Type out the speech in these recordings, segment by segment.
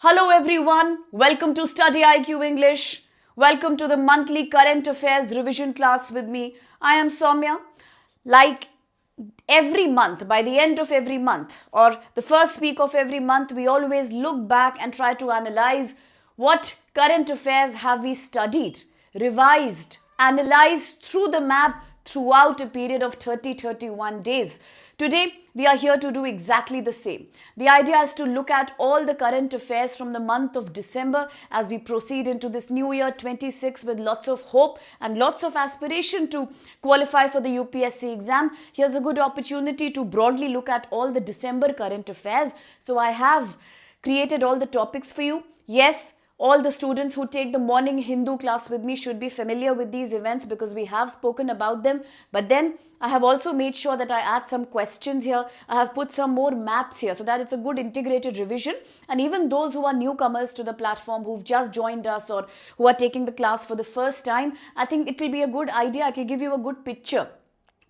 Hello everyone, welcome to StudyIQ English. Welcome to the monthly current affairs revision class with me. I am Saumya. Like every month, by the end of every month or the first week of every month, we always look back and try to analyze what current affairs have we studied, revised, analyzed through the map throughout a period of 31 days. Today, we are here to do exactly the same. The idea is to look at all the current affairs from the month of December as we proceed into this new year 26 with lots of hope and lots of aspiration to qualify for the UPSC exam. Here's a good opportunity to broadly look at all the December current affairs. So I have created all the topics for you. Yes, all the students who take the morning Hindu class with me should be familiar with these events because we have spoken about them. But then I have also made sure that I add some questions here. I have put some more maps here so that it's a good integrated revision. And even those who are newcomers to the platform, who've just joined us or who are taking the class for the first time, I think it will be a good idea. I can give you a good picture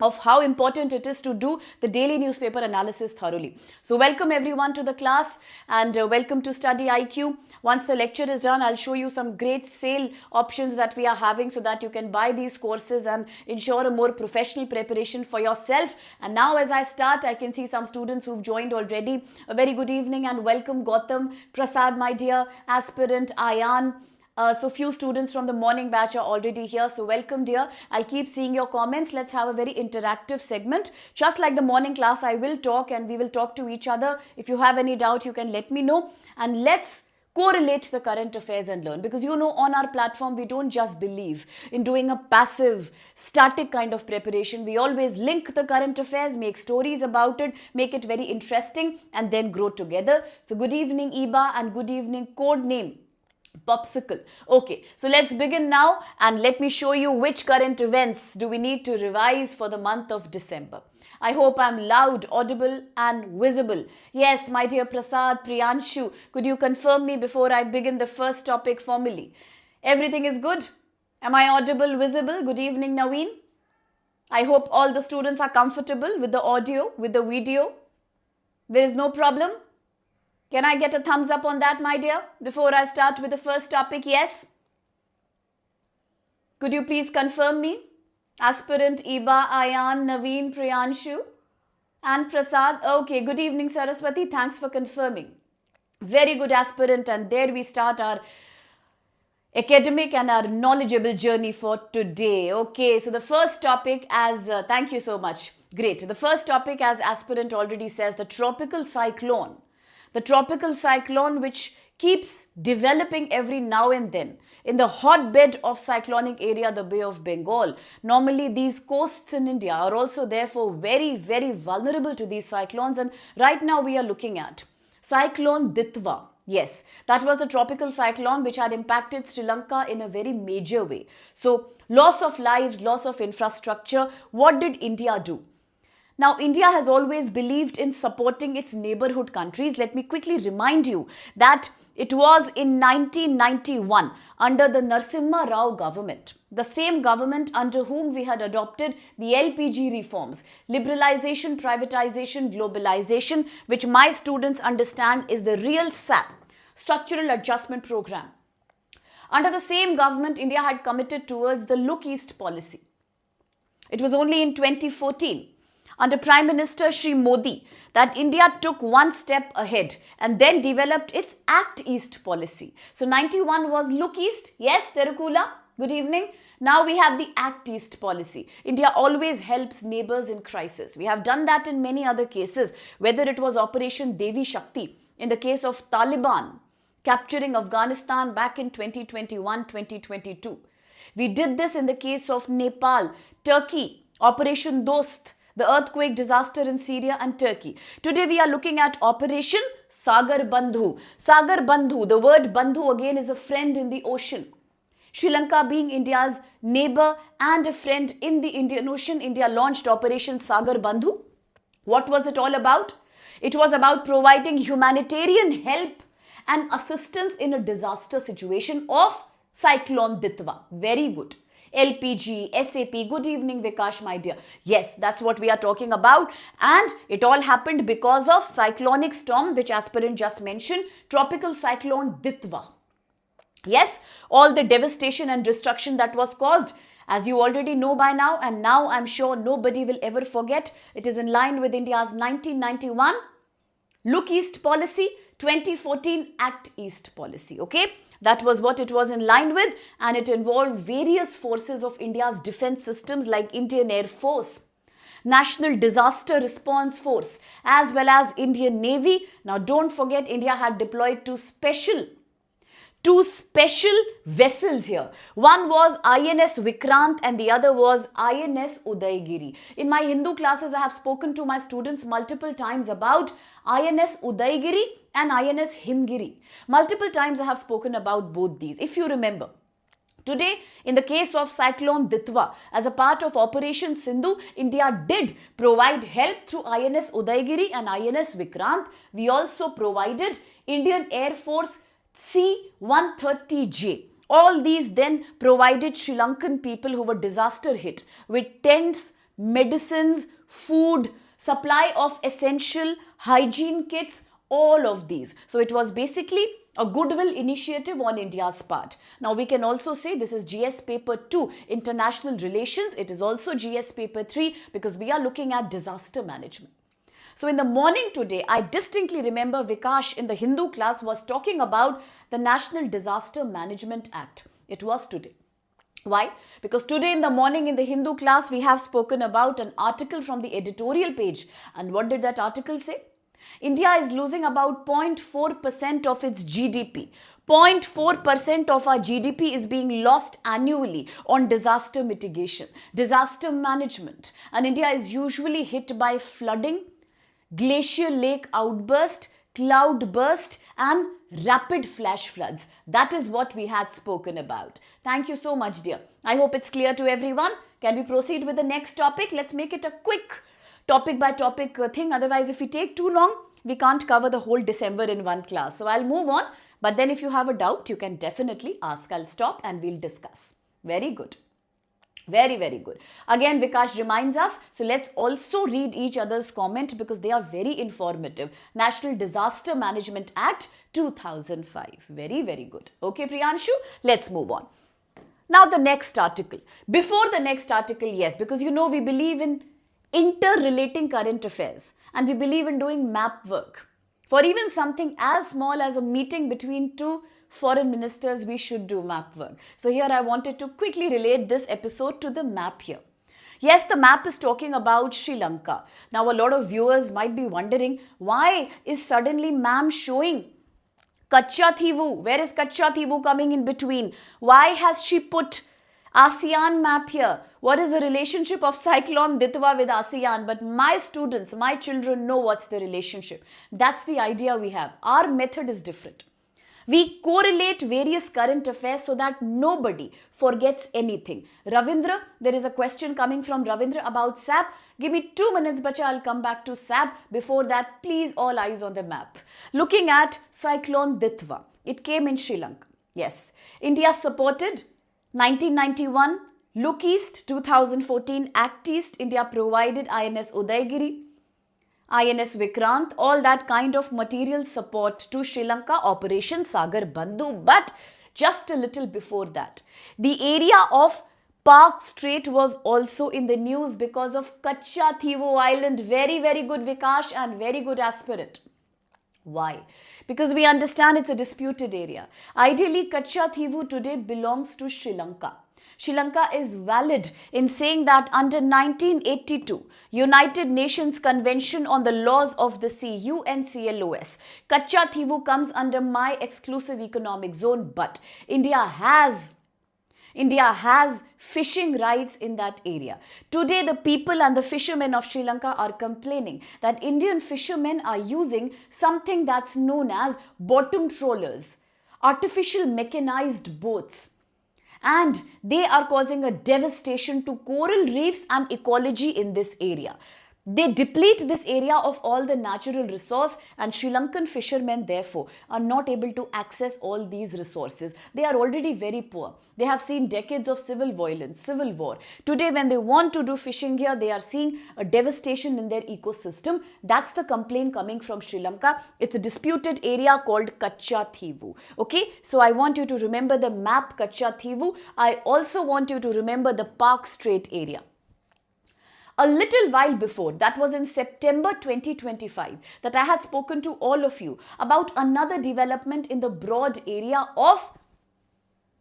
of how important it is to do the daily newspaper analysis thoroughly. So welcome everyone to the class and welcome to StudyIQ. Once the lecture is done, I'll show you some great sale options that we are having so that you can buy these courses and ensure a more professional preparation for yourself. And now as I start, I can see some students who've joined already. A very good evening and welcome Gautam, Prasad my dear, aspirant Ayan. So few students from the morning batch are already here. So welcome dear. I'll keep seeing your comments. Let's have a very interactive segment. Just like the morning class, I will talk and we will talk to each other. If you have any doubt, you can let me know. And let's correlate the current affairs and learn. Because you know on our platform, we don't just believe in doing a passive, static kind of preparation. We always link the current affairs, make stories about it, make it very interesting and then grow together. So good evening Iba and good evening code name Popsicle. Okay, so let's begin now and let me show you which current events do we need to revise for the month of December. I hope I'm loud, audible and visible. Yes, my dear Prasad, Priyanshu, could you confirm me before I begin the first topic formally? Everything is good? Am I audible, visible? Good evening, Naveen. I hope all the students are comfortable with the audio, with the video. There is no problem? Can I get a thumbs up on that, my dear, before I start with the first topic? Yes? Could you please confirm me? Aspirant Iba, Ayan, Naveen, Priyanshu and Prasad. Okay, good evening, Saraswati. Thanks for confirming. Very good aspirant. And there we start our academic and our knowledgeable journey for today. Okay, so the first topic thank you so much. Great. The first topic, as aspirant already says, the tropical cyclone. The tropical cyclone which keeps developing every now and then in the hotbed of cyclonic area, the Bay of Bengal. Normally these coasts in India are also therefore very, very vulnerable to these cyclones. And right now we are looking at Cyclone Ditwa. Yes, that was a tropical cyclone which had impacted Sri Lanka in a very major way. So loss of lives, loss of infrastructure. What did India do? Now, India has always believed in supporting its neighborhood countries. Let me quickly remind you that it was in 1991 under the Narasimha Rao government, the same government under whom we had adopted the LPG reforms, liberalization, privatization, globalization, which my students understand is the real SAP, Structural Adjustment Program. Under the same government, India had committed towards the Look East policy. It was only in 2014, under Prime Minister Shri Modi, that India took one step ahead and then developed its Act East policy. So 91 was Look East. Yes, Terukula, good evening. Now we have the Act East policy. India always helps neighbors in crisis. We have done that in many other cases, whether it was Operation Devi Shakti in the case of Taliban capturing Afghanistan back in 2021-2022. We did this in the case of Nepal, Turkey, Operation Dost, the earthquake disaster in Syria and Turkey. Today we are looking at Operation Sagar Bandhu. Sagar Bandhu, the word Bandhu again is a friend in the ocean. Sri Lanka being India's neighbor and a friend in the Indian Ocean, India launched Operation Sagar Bandhu. What was it all about? It was about providing humanitarian help and assistance in a disaster situation of Cyclone Ditwa. Very good. LPG, SAP. Good evening, Vikash, my dear. Yes, that's what we are talking about. And it all happened because of cyclonic storm, which aspirant just mentioned, tropical cyclone Ditwa. Yes, all the devastation and destruction that was caused, as you already know by now, and now I'm sure nobody will ever forget, it is in line with India's 1991 Look East policy, 2014 Act East policy, okay? That was what it was in line with, and it involved various forces of India's defense systems like Indian Air Force, National Disaster Response Force, as well as Indian Navy. Now don't forget, India had deployed two special vessels here. One was INS Vikrant and the other was INS Udaygiri. In my Hindu classes, I have spoken to my students multiple times about INS Udaygiri and INS Himgiri. Multiple times I have spoken about both these. If you remember, today, in the case of Cyclone Ditwa, as a part of Operation Sindhu, India did provide help through INS Udaygiri and INS Vikrant. We also provided Indian Air Force C-130J. All these then provided Sri Lankan people who were disaster hit with tents, medicines, food, supply of essential hygiene kits, all of these. So it was basically a goodwill initiative on India's part. Now we can also say this is GS paper 2, international relations. It is also GS paper 3 because we are looking at disaster management. So in the morning today, I distinctly remember Vikash in the Hindu class was talking about the National Disaster Management Act. It was today. Why? Because today in the morning in the Hindu class, we have spoken about an article from the editorial page. And what did that article say? India is losing about 0.4% of its GDP. 0.4% of our GDP is being lost annually on disaster mitigation, disaster management. And India is usually hit by flooding, glacier lake outburst, cloud burst and rapid flash floods. That is what we had spoken about. Thank you so much, dear. I hope it's clear to everyone. Can we proceed with the next topic? Let's make it a quick topic by topic thing. Otherwise, if we take too long, we can't cover the whole December in one class. So I'll move on. But then if you have a doubt, you can definitely ask. I'll stop and we'll discuss. Very good. Very, very good. Again, Vikash reminds us, so let's also read each other's comment because they are very informative. National Disaster Management Act 2005. Very, very good. Okay, Priyanshu, let's move on. Now the next article. Before the next article, yes, because you know we believe in interrelating current affairs and we believe in doing map work. For even something as small as a meeting between two foreign ministers, we should do map work. So here I wanted to quickly relate this episode to the map here. Yes, the map is talking about Sri Lanka. Now a lot of viewers might be wondering, why is suddenly ma'am showing Katchatheevu? Where is Katchatheevu coming in between? Why has she put ASEAN map here? What is the relationship of Cyclone Ditwa with ASEAN? But my students, my children know what's the relationship. That's the idea we have. Our method is different. We correlate various current affairs so that nobody forgets anything. Ravindra, there is a question coming from Ravindra about SAP. Give me 2 minutes, bacha, I'll come back to SAP. Before that, please all eyes on the map. Looking at Cyclone Ditwa. It came in Sri Lanka. Yes. India supported 1991 Look East, 2014 Act East. India provided INS Udaygiri, INS Vikrant, all that kind of material support to Sri Lanka, Operation Sagar Bandhu. But just a little before that, the area of Park Strait was also in the news because of Katchatheevu Island. Very, very good, Vikash, and very good aspirant. Why? Because we understand it's a disputed area. Ideally, Katchatheevu today belongs to Sri Lanka. Sri Lanka is valid in saying that under 1982 United Nations Convention on the Laws of the Sea, UNCLOS, Katchatheevu comes under my exclusive economic zone, but India has fishing rights in that area. Today, the people and the fishermen of Sri Lanka are complaining that Indian fishermen are using something that's known as bottom trawlers, artificial mechanized boats. And they are causing a devastation to coral reefs and ecology in this area. They deplete this area of all the natural resource, and Sri Lankan fishermen therefore are not able to access all these resources. They are already very poor. They have seen decades of civil violence, civil war. Today when they want to do fishing here, they are seeing a devastation in their ecosystem. That's the complaint coming from Sri Lanka. It's a disputed area called Katchatheevu. Okay, so I want you to remember the map Katchatheevu. I also want you to remember the Park Strait area. A little while before, that was in September 2025, that I had spoken to all of you about another development in the broad area of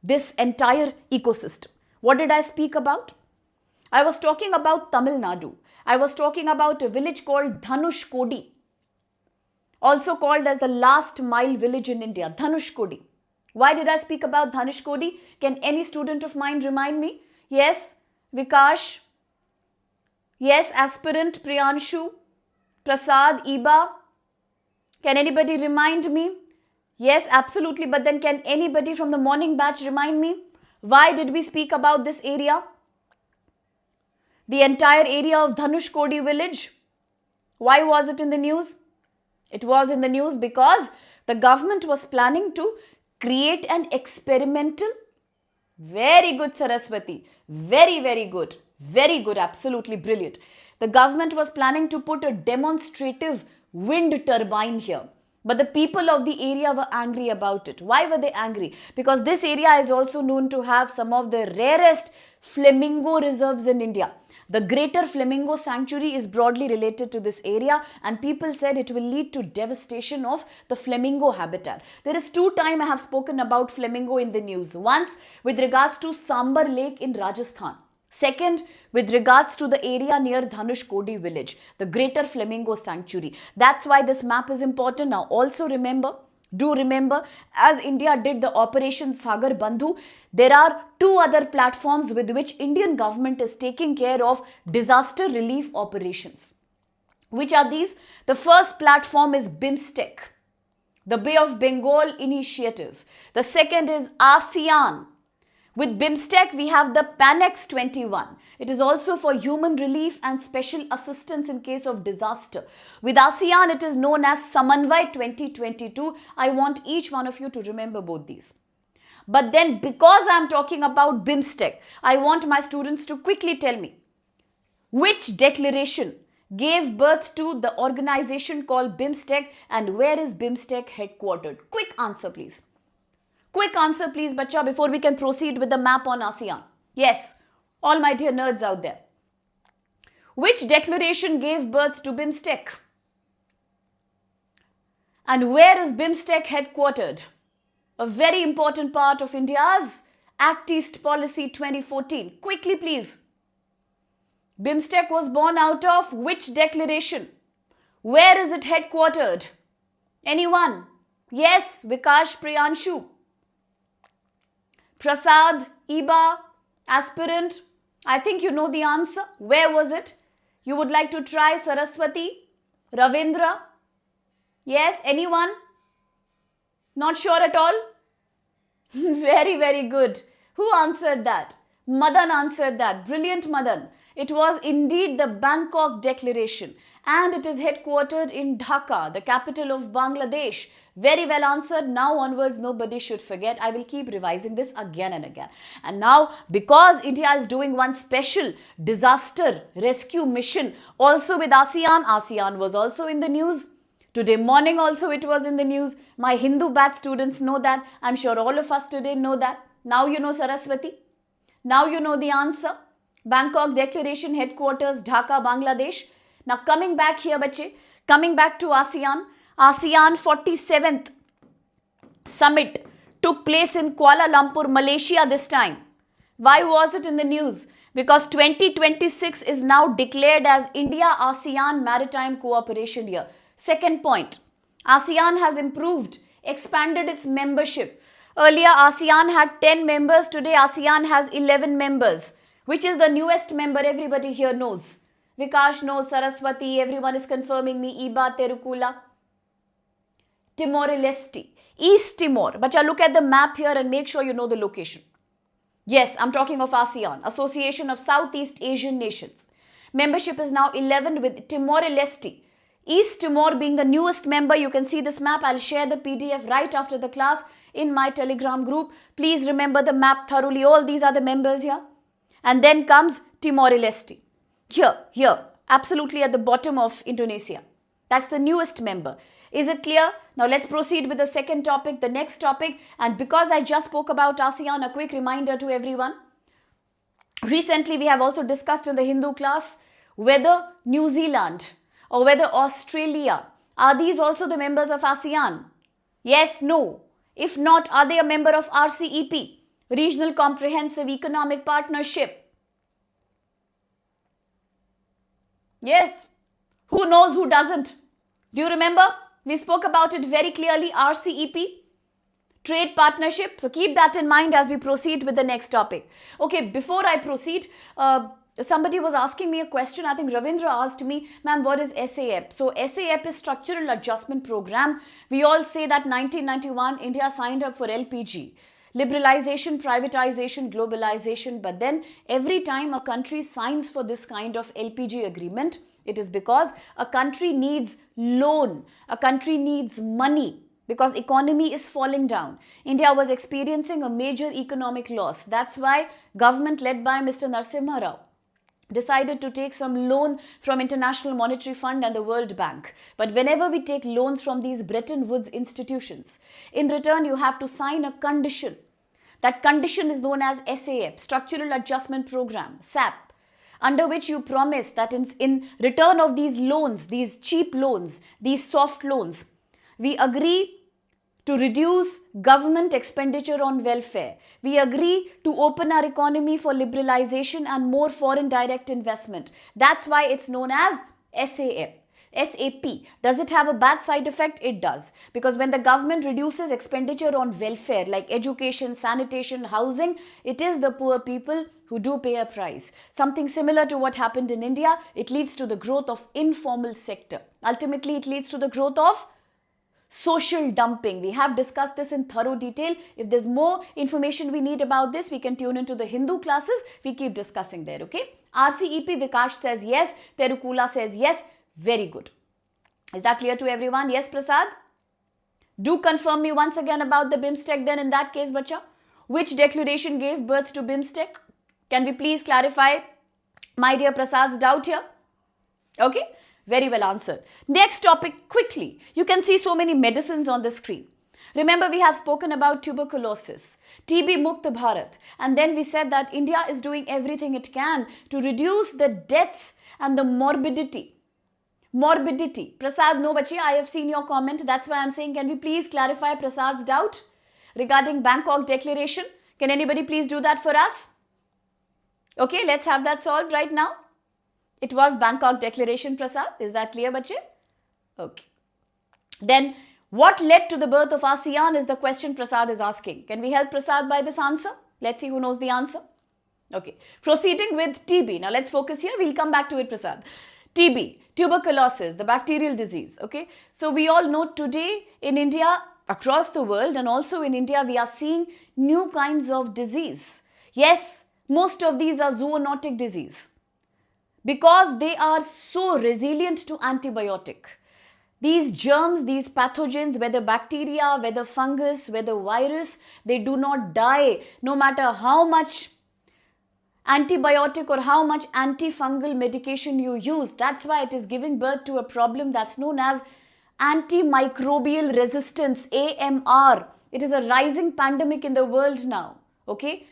this entire ecosystem. What did I speak about? I was talking about Tamil Nadu. I was talking about a village called Dhanushkodi, also called as the last mile village in India, Dhanushkodi. Why did I speak about Dhanushkodi? Can any student of mine remind me? Yes, Vikash. Yes, aspirant Priyanshu, Prasad, Iba. Can anybody remind me? Yes, absolutely. But then can anybody from the morning batch remind me? Why did we speak about this area? The entire area of Dhanushkodi village. Why was it in the news? It was in the news because the government was planning to create an experimental. Very good, Saraswati. Very, very good. Very good, absolutely brilliant. The government was planning to put a demonstrative wind turbine here. But the people of the area were angry about it. Why were they angry? Because this area is also known to have some of the rarest flamingo reserves in India. The Greater Flamingo Sanctuary is broadly related to this area, and people said it will lead to devastation of the flamingo habitat. There is two times I have spoken about flamingo in the news. Once with regards to Sambar Lake in Rajasthan. Second, with regards to the area near Dhanushkodi village, the Greater Flamingo Sanctuary. That's why this map is important. Now also remember, do remember, as India did the Operation Sagar Bandhu, there are two other platforms with which Indian government is taking care of disaster relief operations. Which are these? The first platform is BIMSTEC, the Bay of Bengal Initiative. The second is ASEAN. With BIMSTEC, we have the PANEX 21. It is also for human relief and special assistance in case of disaster. With ASEAN, it is known as Samanvai 2022. I want each one of you to remember both these. But then, because I am talking about BIMSTEC, I want my students to quickly tell me which declaration gave birth to the organization called BIMSTEC and where is BIMSTEC headquartered? Quick answer, please. Quick answer please, bacha, before we can proceed with the map on ASEAN. Yes, all my dear nerds out there. Which declaration gave birth to BIMSTEC? And where is BIMSTEC headquartered? A very important part of India's Act East Policy 2014. Quickly please. BIMSTEC was born out of which declaration? Where is it headquartered? Anyone? Yes, Vikash, Priyanshu. Prasad, Iba, aspirant, I think you know the answer. Where was it? You would like to try Saraswati, Ravindra? Yes, anyone? Not sure at all? Very, very good. Who answered that? Madan answered that. Brilliant, Madan. It was indeed the Bangkok Declaration, and it is headquartered in Dhaka, the capital of Bangladesh. Very well answered. Now onwards, nobody should forget. I will keep revising this again and again. And now, because India is doing one special disaster rescue mission also with ASEAN, ASEAN was also in the news. Today morning also it was in the news. My Hindu batch students know that. I'm sure all of us today know that. Now you know Saraswati. Now you know the answer. Bangkok Declaration Headquarters, Dhaka, Bangladesh. Now coming back here, bache, coming back to ASEAN. ASEAN 47th Summit took place in Kuala Lumpur, Malaysia this time. Why was it in the news? Because 2026 is now declared as India-ASEAN Maritime Cooperation Year. Second point, ASEAN has improved, expanded its membership. Earlier, ASEAN had 10 members. Today, ASEAN has 11 members. Which is the newest member? Everybody here knows. Vikash knows, Saraswati, everyone is confirming me. Iba, Terukula. Timor-Leste, East Timor. But look at the map here and make sure you know the location. Yes, I'm talking of ASEAN, Association of Southeast Asian Nations. Membership is now 11 with Timor-Leste. East Timor being the newest member. You can see this map. I'll share the PDF right after the class in my Telegram group. Please remember the map thoroughly. All these are the members here. And then comes Timor-Leste. Here, absolutely at the bottom of Indonesia. That's the newest member. Is it clear? Now let's proceed with the second topic, the next topic. And because I just spoke about ASEAN, a quick reminder to everyone. Recently, we have also discussed in the Hindu class whether New Zealand or whether Australia, are these also the members of ASEAN? Yes, no. If not, are they a member of RCEP, Regional Comprehensive Economic Partnership? Yes. Who knows, who doesn't? Do you remember? We spoke about it very clearly, RCEP, Trade Partnership. So keep that in mind as we proceed with the next topic. Okay, before I proceed, somebody was asking me a question. I think Ravindra asked me, ma'am, what is SAP? So SAP is Structural Adjustment Program. We all say that 1991, India signed up for LPG. Liberalization, privatization, globalization. But then every time a country signs for this kind of LPG agreement, it is because a country needs loan. A country needs money. Because economy is falling down. India was experiencing a major economic loss. That's why government led by Mr. Narasimha Rao decided to take some loan from International Monetary Fund and the World Bank. But whenever we take loans from these Bretton Woods institutions, in return you have to sign a condition. That condition is known as SAP, Structural Adjustment Program, SAP, under which you promise that in return of these loans, these cheap loans, these soft loans, we agree to reduce government expenditure on welfare. We agree to open our economy for liberalization and more foreign direct investment. That's why it's known as SAP. SAP. Does it have a bad side effect? It does. Because when the government reduces expenditure on welfare like education, sanitation, housing, it is the poor people who do pay a price. Something similar to what happened in India. It leads to the growth of informal sector. Ultimately, it leads to the growth of social dumping. We have discussed this in thorough detail. If there's more information we need about this, we can tune into the Hindu classes. We keep discussing there, okay? RCEP, Vikash says yes. Terukula says yes. Very good. Is that clear to everyone? Yes, Prasad? Do confirm me once again about the BIMSTEC then in that case, bacha. Which declaration gave birth to BIMSTEC? Can we please clarify my dear Prasad's doubt here? Okay? Very well answered. Next topic, quickly. You can see so many medicines on the screen. Remember, we have spoken about tuberculosis, TB Mukt Bharat. And then we said that India is doing everything it can to reduce the deaths and the morbidity. Prasad, no bachi, I have seen your comment. That's why I'm saying, can we please clarify Prasad's doubt regarding Bangkok Declaration? Can anybody please do that for us? Okay, let's have that solved right now. It was Bangkok Declaration, Prasad. Is that clear, bache? Okay. Then, what led to the birth of ASEAN is the question Prasad is asking. Can we help Prasad by this answer? Let's see who knows the answer. Okay. Proceeding with TB. Now, let's focus here. We'll come back to it, Prasad. TB, tuberculosis, the bacterial disease. Okay. So, we all know today in India, across the world and also in India, we are seeing new kinds of disease. Yes, most of these are zoonotic disease. Because they are so resilient to antibiotic. These germs, these pathogens, whether bacteria, whether fungus, whether virus, they do not die no matter how much antibiotic or how much antifungal medication you use. That's why it is giving birth to a problem that's known as Antimicrobial Resistance, AMR. It is a rising pandemic in the world now. Okay?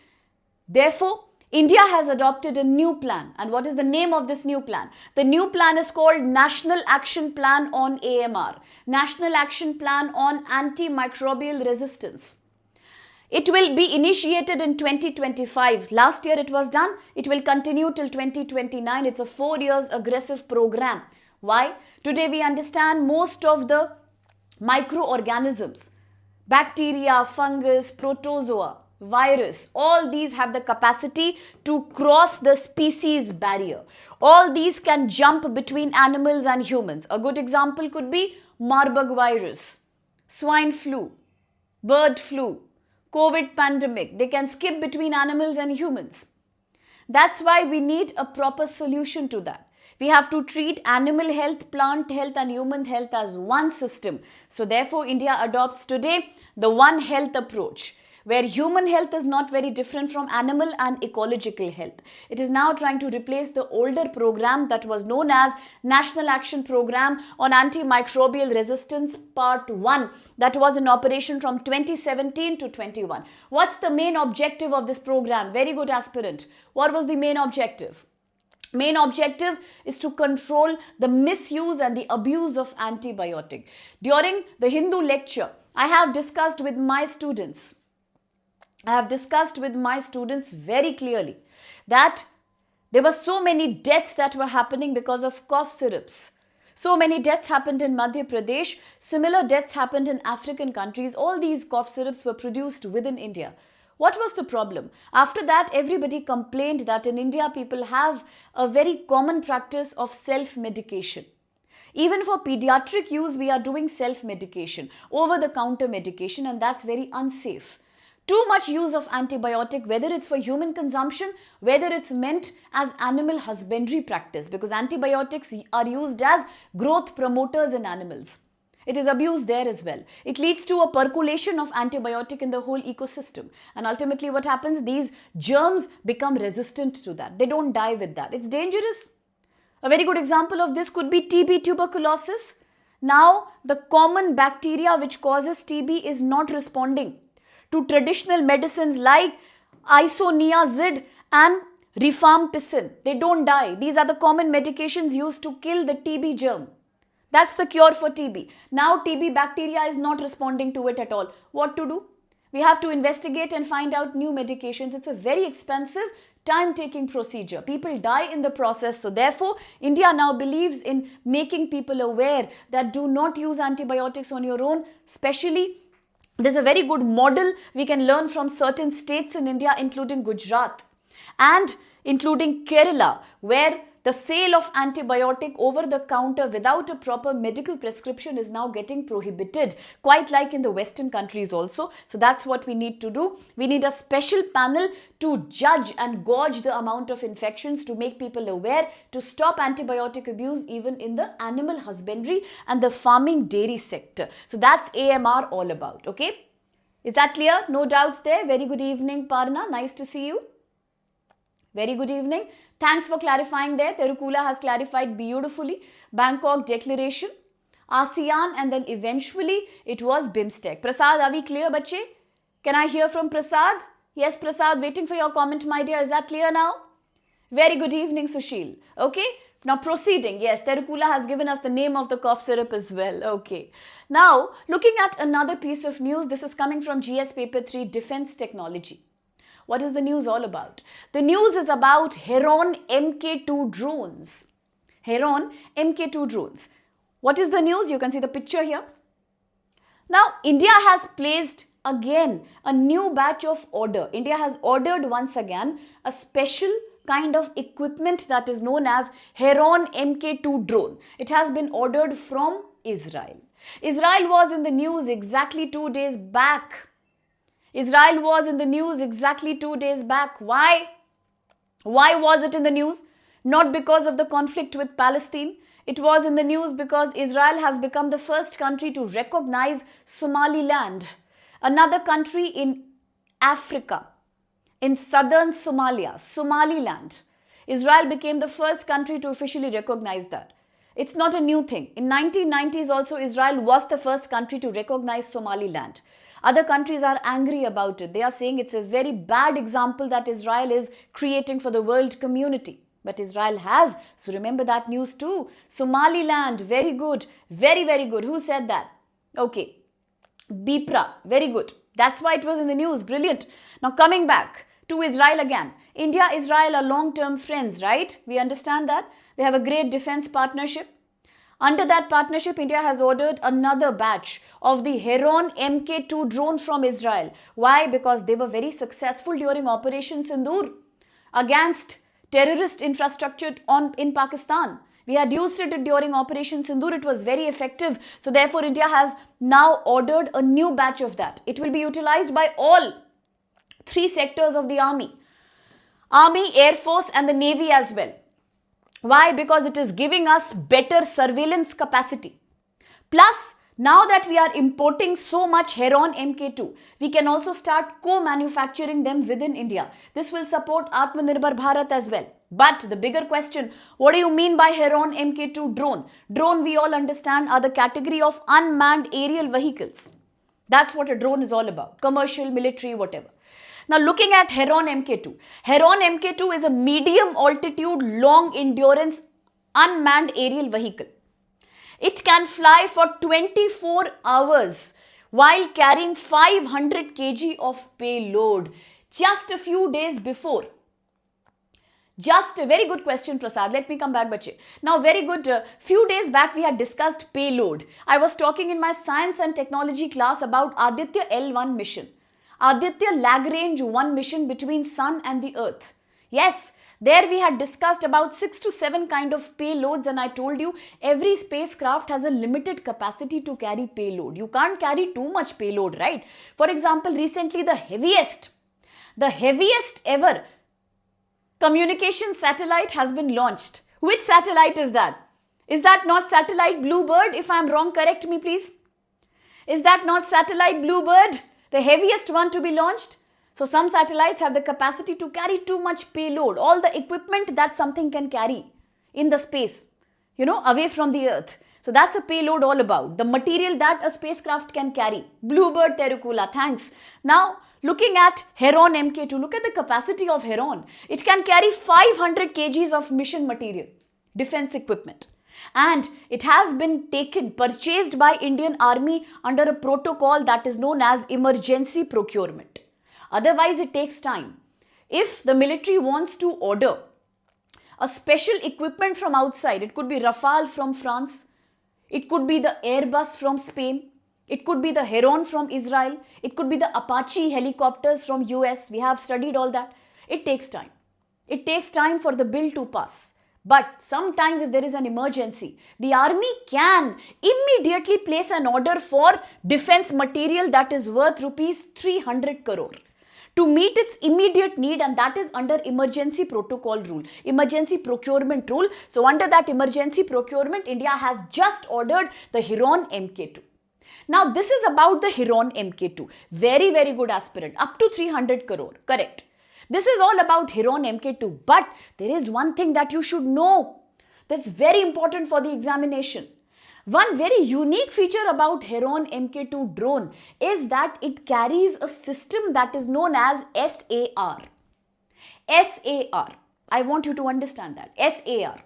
Therefore, India has adopted a new plan. And what is the name of this new plan? The new plan is called National Action Plan on AMR. National Action Plan on Antimicrobial Resistance. It will be initiated in 2025. Last year it was done. It will continue till 2029. It's a 4 years aggressive program. Why? Today we understand most of the microorganisms, bacteria, fungus, protozoa, virus, all these have the capacity to cross the species barrier. All these can jump between animals and humans. A good example could be Marburg virus, swine flu, bird flu, COVID pandemic. They can skip between animals and humans. That's why we need a proper solution to that. We have to treat animal health, plant health and human health as one system. So therefore, India adopts today the One Health approach, where human health is not very different from animal and ecological health. It is now trying to replace the older program that was known as National Action Program on Antimicrobial Resistance Part 1 that was in operation from 2017 to 21. What's the main objective of this program? Very good, aspirant. What was the main objective? Main objective is to control the misuse and the abuse of antibiotic. During the Hindu lecture, I have discussed with my students very clearly that there were so many deaths that were happening because of cough syrups. So many deaths happened in Madhya Pradesh. Similar deaths happened in African countries. All these cough syrups were produced within India. What was the problem? After that, everybody complained that in India, people have a very common practice of self-medication. Even for pediatric use, we are doing self-medication, over-the-counter medication, and that's very unsafe. Too much use of antibiotic, whether it's for human consumption, whether it's meant as animal husbandry practice, because antibiotics are used as growth promoters in animals. It is abused there as well. It leads to a percolation of antibiotic in the whole ecosystem. And ultimately what happens? These germs become resistant to that. They don't die with that. It's dangerous. A very good example of this could be TB, tuberculosis. Now, the common bacteria which causes TB is not responding to traditional medicines like isoniazid and rifampicin. They don't die. These are the common medications used to kill the TB germ. That's the cure for TB. Now TB bacteria is not responding to it at all. What to do? We have to investigate and find out new medications. It's a very expensive, time-taking procedure. People die in the process. So therefore, India now believes in making people aware that do not use antibiotics on your own. Especially, there's a very good model we can learn from certain states in India, including Gujarat and including Kerala, where the sale of antibiotic over the counter without a proper medical prescription is now getting prohibited, quite like in the Western countries also. So that's what we need to do. We need a special panel to judge and gauge the amount of infections, to make people aware, to stop antibiotic abuse even in the animal husbandry and the farming dairy sector. So that's AMR all about, okay? Is that clear? No doubts there. Very good evening, Parna. Nice to see you. Very good evening. Thanks for clarifying there. Terukula has clarified beautifully. Bangkok Declaration, ASEAN, and then eventually it was BIMSTEC. Prasad, are we clear, bache? Can I hear from Prasad? Yes, Prasad, waiting for your comment, my dear. Is that clear now? Very good evening, Sushil. Okay. Now proceeding. Yes, Terukula has given us the name of the cough syrup as well. Okay. Now, looking at another piece of news. This is coming from GS Paper 3, Defense Technology. What is the news all about? The news is about Heron MK2 Drones. Heron MK2 Drones. What is the news? You can see the picture here. Now, India has placed again a new batch of order. India has ordered once again a special kind of equipment that is known as Heron MK2 drone. It has been ordered from Israel. Israel was in the news exactly 2 days back. Israel was in the news exactly 2 days back. Why? Why was it in the news? Not because of the conflict with Palestine. It was in the news because Israel has become the first country to recognize Somaliland, another country in Africa, in southern Somalia, Somaliland. Israel became the first country to officially recognize that. It's not a new thing. In 1990s also, Israel was the first country to recognize Somaliland. Other countries are angry about it. They are saying it's a very bad example that Israel is creating for the world community. But Israel has. So remember that news too. Somaliland, very good. Very, very good. Who said that? Okay. Bipra, very good. That's why it was in the news. Brilliant. Now coming back to Israel again. India, Israel are long-term friends, right? We understand that. They have a great defense partnership. Under that partnership, India has ordered another batch of the Heron MK2 drones from Israel. Why? Because they were very successful during Operation Sindoor against terrorist infrastructure in Pakistan. We had used it during Operation Sindoor. It was very effective. So therefore, India has now ordered a new batch of that. It will be utilized by all 3 sectors of the Army. Army, Air Force and the Navy as well. Why? Because it is giving us better surveillance capacity. Plus, now that we are importing so much Heron MK2, we can also start co-manufacturing them within India. This will support Atmanirbhar Bharat as well. But the bigger question, what do you mean by Heron MK2 drone? Drone, we all understand, are the category of unmanned aerial vehicles. That's what a drone is all about. Commercial, military, whatever. Now looking at Heron MK2. Heron MK2 is a medium altitude, long endurance, unmanned aerial vehicle. It can fly for 24 hours while carrying 500 kg of payload. Just a few days before. Just a very good question, Prasad. Let me come back, bache. Now, very good. Few days back, we had discussed payload. I was talking in my science and technology class about Aditya L1 mission. Aditya Lagrange 1 mission between Sun and the Earth. Yes, there we had discussed about 6 to 7 kind of payloads, and I told you every spacecraft has a limited capacity to carry payload. You can't carry too much payload, right? For example, recently the heaviest ever communication satellite has been launched. Which satellite is that? Is that not satellite Bluebird? If I am wrong, correct me please. Is that not satellite Bluebird? The heaviest one to be launched? So some satellites have the capacity to carry too much payload. All the equipment that something can carry in the space, away from the Earth. So that's a payload all about. The material that a spacecraft can carry. Bluebird Terukula, thanks. Now, looking at Heron MK2, look at the capacity of Heron. It can carry 500 kgs of mission material, defense equipment. And it has been purchased by Indian Army under a protocol that is known as emergency procurement. Otherwise, it takes time. If the military wants to order a special equipment from outside, it could be Rafale from France, it could be the Airbus from Spain, it could be the Heron from Israel, it could be the Apache helicopters from US. We have studied all that. It takes time. It takes time for the bill to pass. But sometimes if there is an emergency, the army can immediately place an order for defense material that is worth rupees 300 crore to meet its immediate need, and that is under emergency protocol rule, emergency procurement rule. So under that emergency procurement, India has just ordered the Heron MK2. Now this is about the Heron MK2. Very, very good aspirant. Up to 300 crore. Correct. This is all about Heron MK2. But there is one thing that you should know. That's very important for the examination. One very unique feature about Heron MK2 drone is that it carries a system that is known as SAR. SAR. I want you to understand that. SAR.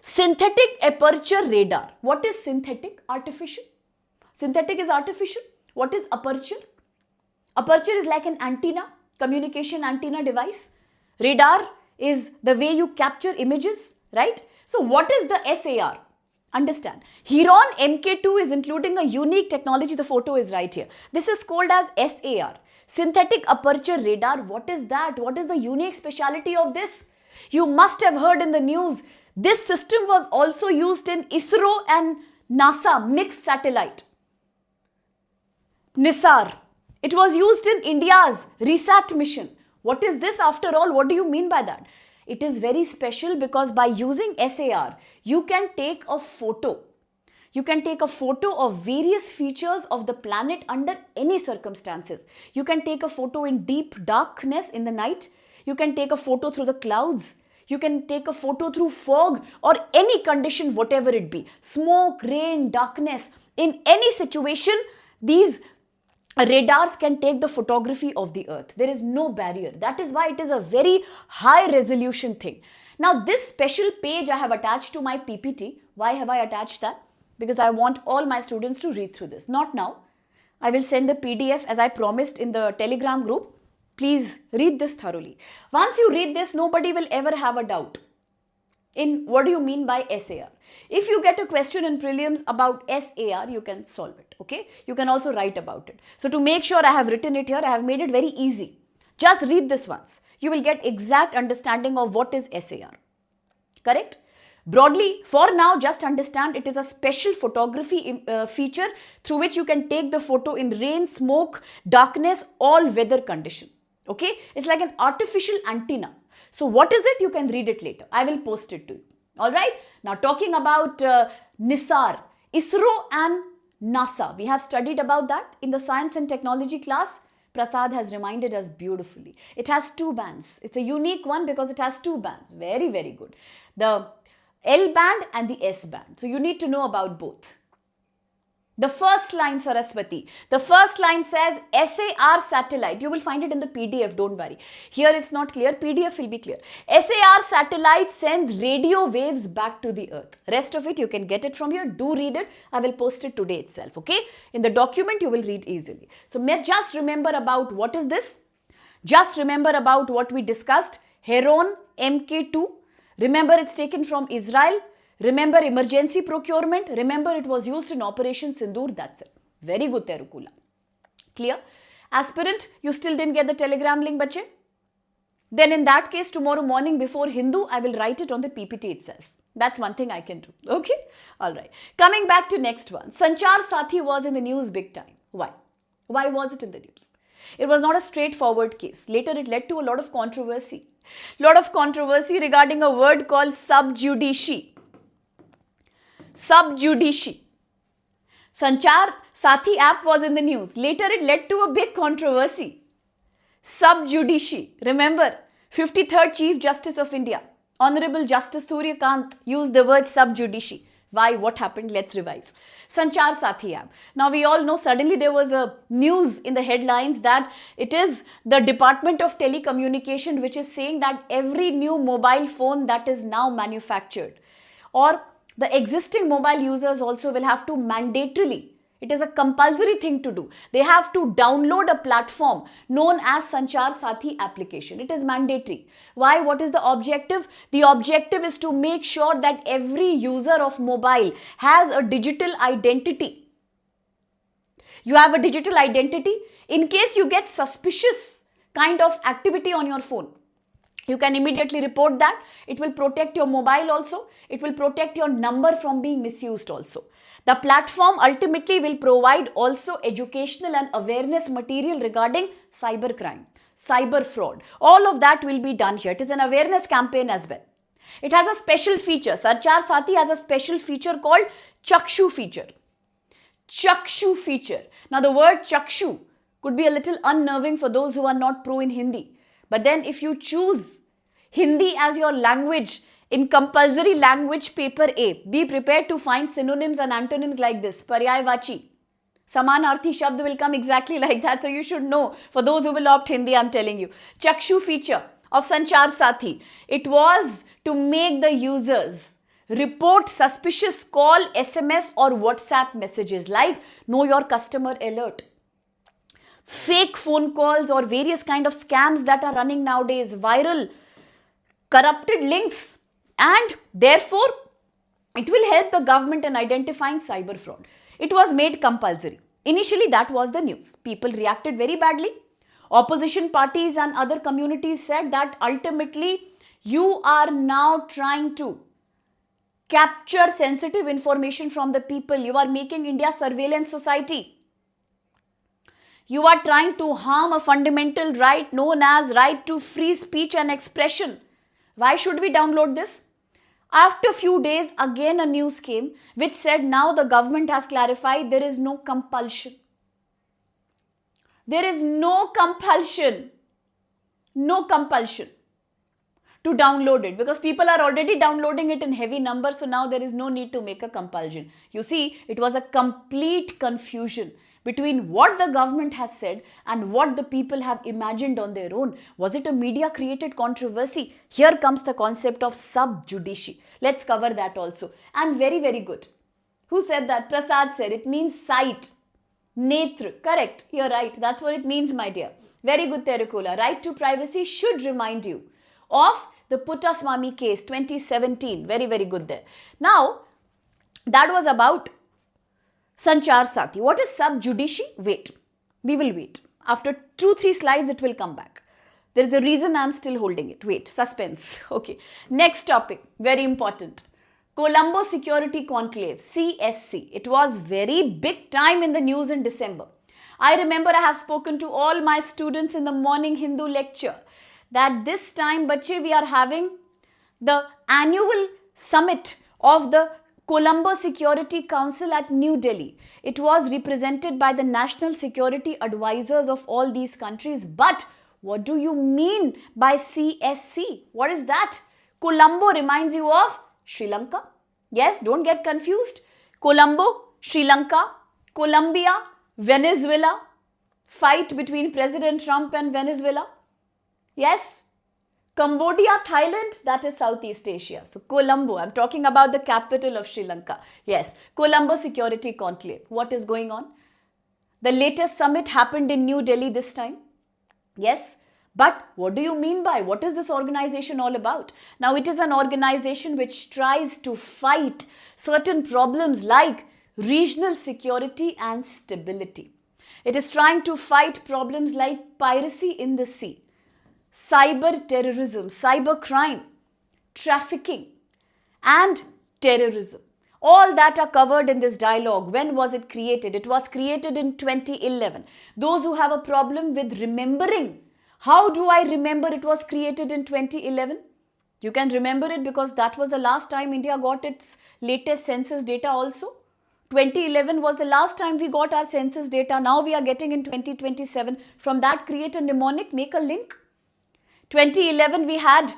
Synthetic aperture radar. What is synthetic? Artificial. Synthetic is artificial. What is aperture? Aperture is like an antenna, communication antenna device. Radar is the way you capture images, right? So what is the SAR? Understand. Heron MK2 is including a unique technology. The photo is right here. This is called as SAR. Synthetic aperture radar. What is that? What is the unique speciality of this? You must have heard in the news. This system was also used in ISRO and NASA mixed satellite. NISAR. It was used in India's RISAT mission. What is this after all? What do you mean by that? It is very special because by using SAR, you can take a photo. You can take a photo of various features of the planet under any circumstances. You can take a photo in deep darkness in the night. You can take a photo through the clouds. You can take a photo through fog or any condition, whatever it be. Smoke, rain, darkness. In any situation, these radars can take the photography of the Earth. There is no barrier. That is why it is a very high resolution thing. Now this special page I have attached to my PPT. Why have I attached that? Because I want all my students to read through this. Not now. I will send a PDF as I promised in the Telegram group. Please read this thoroughly. Once you read this, nobody will ever have a doubt in what do you mean by SAR. If you get a question in prelims about SAR, you can solve it, okay? You can also write about it. So to make sure I have written it here, I have made it very easy. Just read this once. You will get exact understanding of what is SAR. Correct? Broadly, for now, just understand it is a special photography feature through which you can take the photo in rain, smoke, darkness, all weather condition. Okay? It's like an artificial antenna. So what is it? You can read it later. I will post it to you. All right. Now talking about NISAR, ISRO and NASA. We have studied about that in the science and technology class. Prasad has reminded us beautifully. It has two bands. It's a unique one because it has two bands. Very, very good. The L band and the S band. So you need to know about both. The first line, Saraswati. The first line says SAR satellite. You will find it in the PDF, don't worry. Here it's not clear, PDF will be clear. SAR satellite sends radio waves back to the earth. Rest of it you can get it from here. Do read it. I will post it today itself, okay? In the document you will read easily. So just remember about what is this. Just remember about what we discussed. Heron MK2. Remember it's taken from Israel. Remember emergency procurement. Remember it was used in Operation Sindoor. That's it. Very good, Terukula. Clear? Aspirant, you still didn't get the telegram link, bache? Then in that case, tomorrow morning before Hindu, I will write it on the PPT itself. That's one thing I can do. Okay? Alright. Coming back to next one. Sanchar Saathi was in the news big time. Why? Why was it in the news? It was not a straightforward case. Later it led to a lot of controversy. Lot of controversy regarding a word called sub judice. Sub judice. Sanchar Saathi app was in the news. Later it led to a big controversy. Sub judice. Remember, 53rd Chief Justice of India, Honorable Justice Surya used the word sub judice. Why? What happened? Let's revise. Sanchar Saathi app. Now we all know suddenly there was a news in the headlines that it is the Department of Telecommunication which is saying that every new mobile phone that is now manufactured or the existing mobile users also will have to mandatorily, it is a compulsory thing to do. They have to download a platform known as Sanchar Saathi application. It is mandatory. Why? What is the objective? The objective is to make sure that every user of mobile has a digital identity. You have a digital identity. In case you get suspicious kind of activity on your phone, you can immediately report that. It will protect your mobile also. It will protect your number from being misused also. The platform ultimately will provide also educational and awareness material regarding cybercrime, cyber fraud. All of that will be done here. It is an awareness campaign as well. It has a special feature. Sanchar Saathi has a special feature called Chakshu feature. Chakshu feature. Now the word Chakshu could be a little unnerving for those who are not pro in Hindi. But then if you choose Hindi as your language in compulsory language paper A, be prepared to find synonyms and antonyms like this. Paryayvachi. Samanarthi shabd will come exactly like that. So you should know. For those who will opt Hindi, I'm telling you. Chakshu feature of Sanchar Saathi. It was to make the users report suspicious call, SMS or WhatsApp messages like know your customer alert. Fake phone calls or various kind of scams that are running nowadays, viral, corrupted links, and therefore it will help the government in identifying cyber fraud. It was made compulsory. Initially that was the news. People reacted very badly. Opposition parties and other communities said that ultimately you are now trying to capture sensitive information from the people. You are making India surveillance society. You are trying to harm a fundamental right known as right to free speech and expression. Why should we download this? After a few days, again a news came which said now the government has clarified there is no compulsion. There is no compulsion. No compulsion to download it because people are already downloading it in heavy numbers. So now there is no need to make a compulsion. You see, it was a complete confusion between what the government has said and what the people have imagined on their own. Was it a media created controversy? Here comes the concept of sub judice. Let's cover that also. And very, very good. Who said that? Prasad said it means sight. Netra. Correct. You're right. That's what it means, my dear. Very good, Terukula. Right to privacy should remind you of the Puttaswamy case 2017. Very, very good there. Now, that was about Sanchar Saathi. What is sub judice? Wait. We will wait. After 2-3 slides, it will come back. There is a reason I am still holding it. Wait. Suspense. Okay. Next topic. Very important. Colombo Security Conclave. CSC. It was very big time in the news in December. I remember I have spoken to all my students in the morning Hindu lecture that this time, bache, we are having the annual summit of the Colombo Security Council at New Delhi. It was represented by the national security advisors of all these countries. But what do you mean by CSC? What is that? Colombo reminds you of Sri Lanka. Yes, don't get confused. Colombo, Sri Lanka, Colombia, Venezuela. Fight between President Trump and Venezuela. Yes. Cambodia, Thailand, that is Southeast Asia. So Colombo, I'm talking about the capital of Sri Lanka. Yes, Colombo Security Conclave. What is going on? The latest summit happened in New Delhi this time. Yes, but what do you mean by, what is this organization all about? Now, it is an organization which tries to fight certain problems like regional security and stability. It is trying to fight problems like piracy in the sea, cyber terrorism, cyber crime, trafficking, and terrorism. All that are covered in this dialogue. When was it created? It was created in 2011. Those who have a problem with remembering, how do I remember it was created in 2011? You can remember it because that was the last time India got its latest census data also. 2011 was the last time we got our census data. Now we are getting in 2027. From that, create a mnemonic, make a link. 2011, we had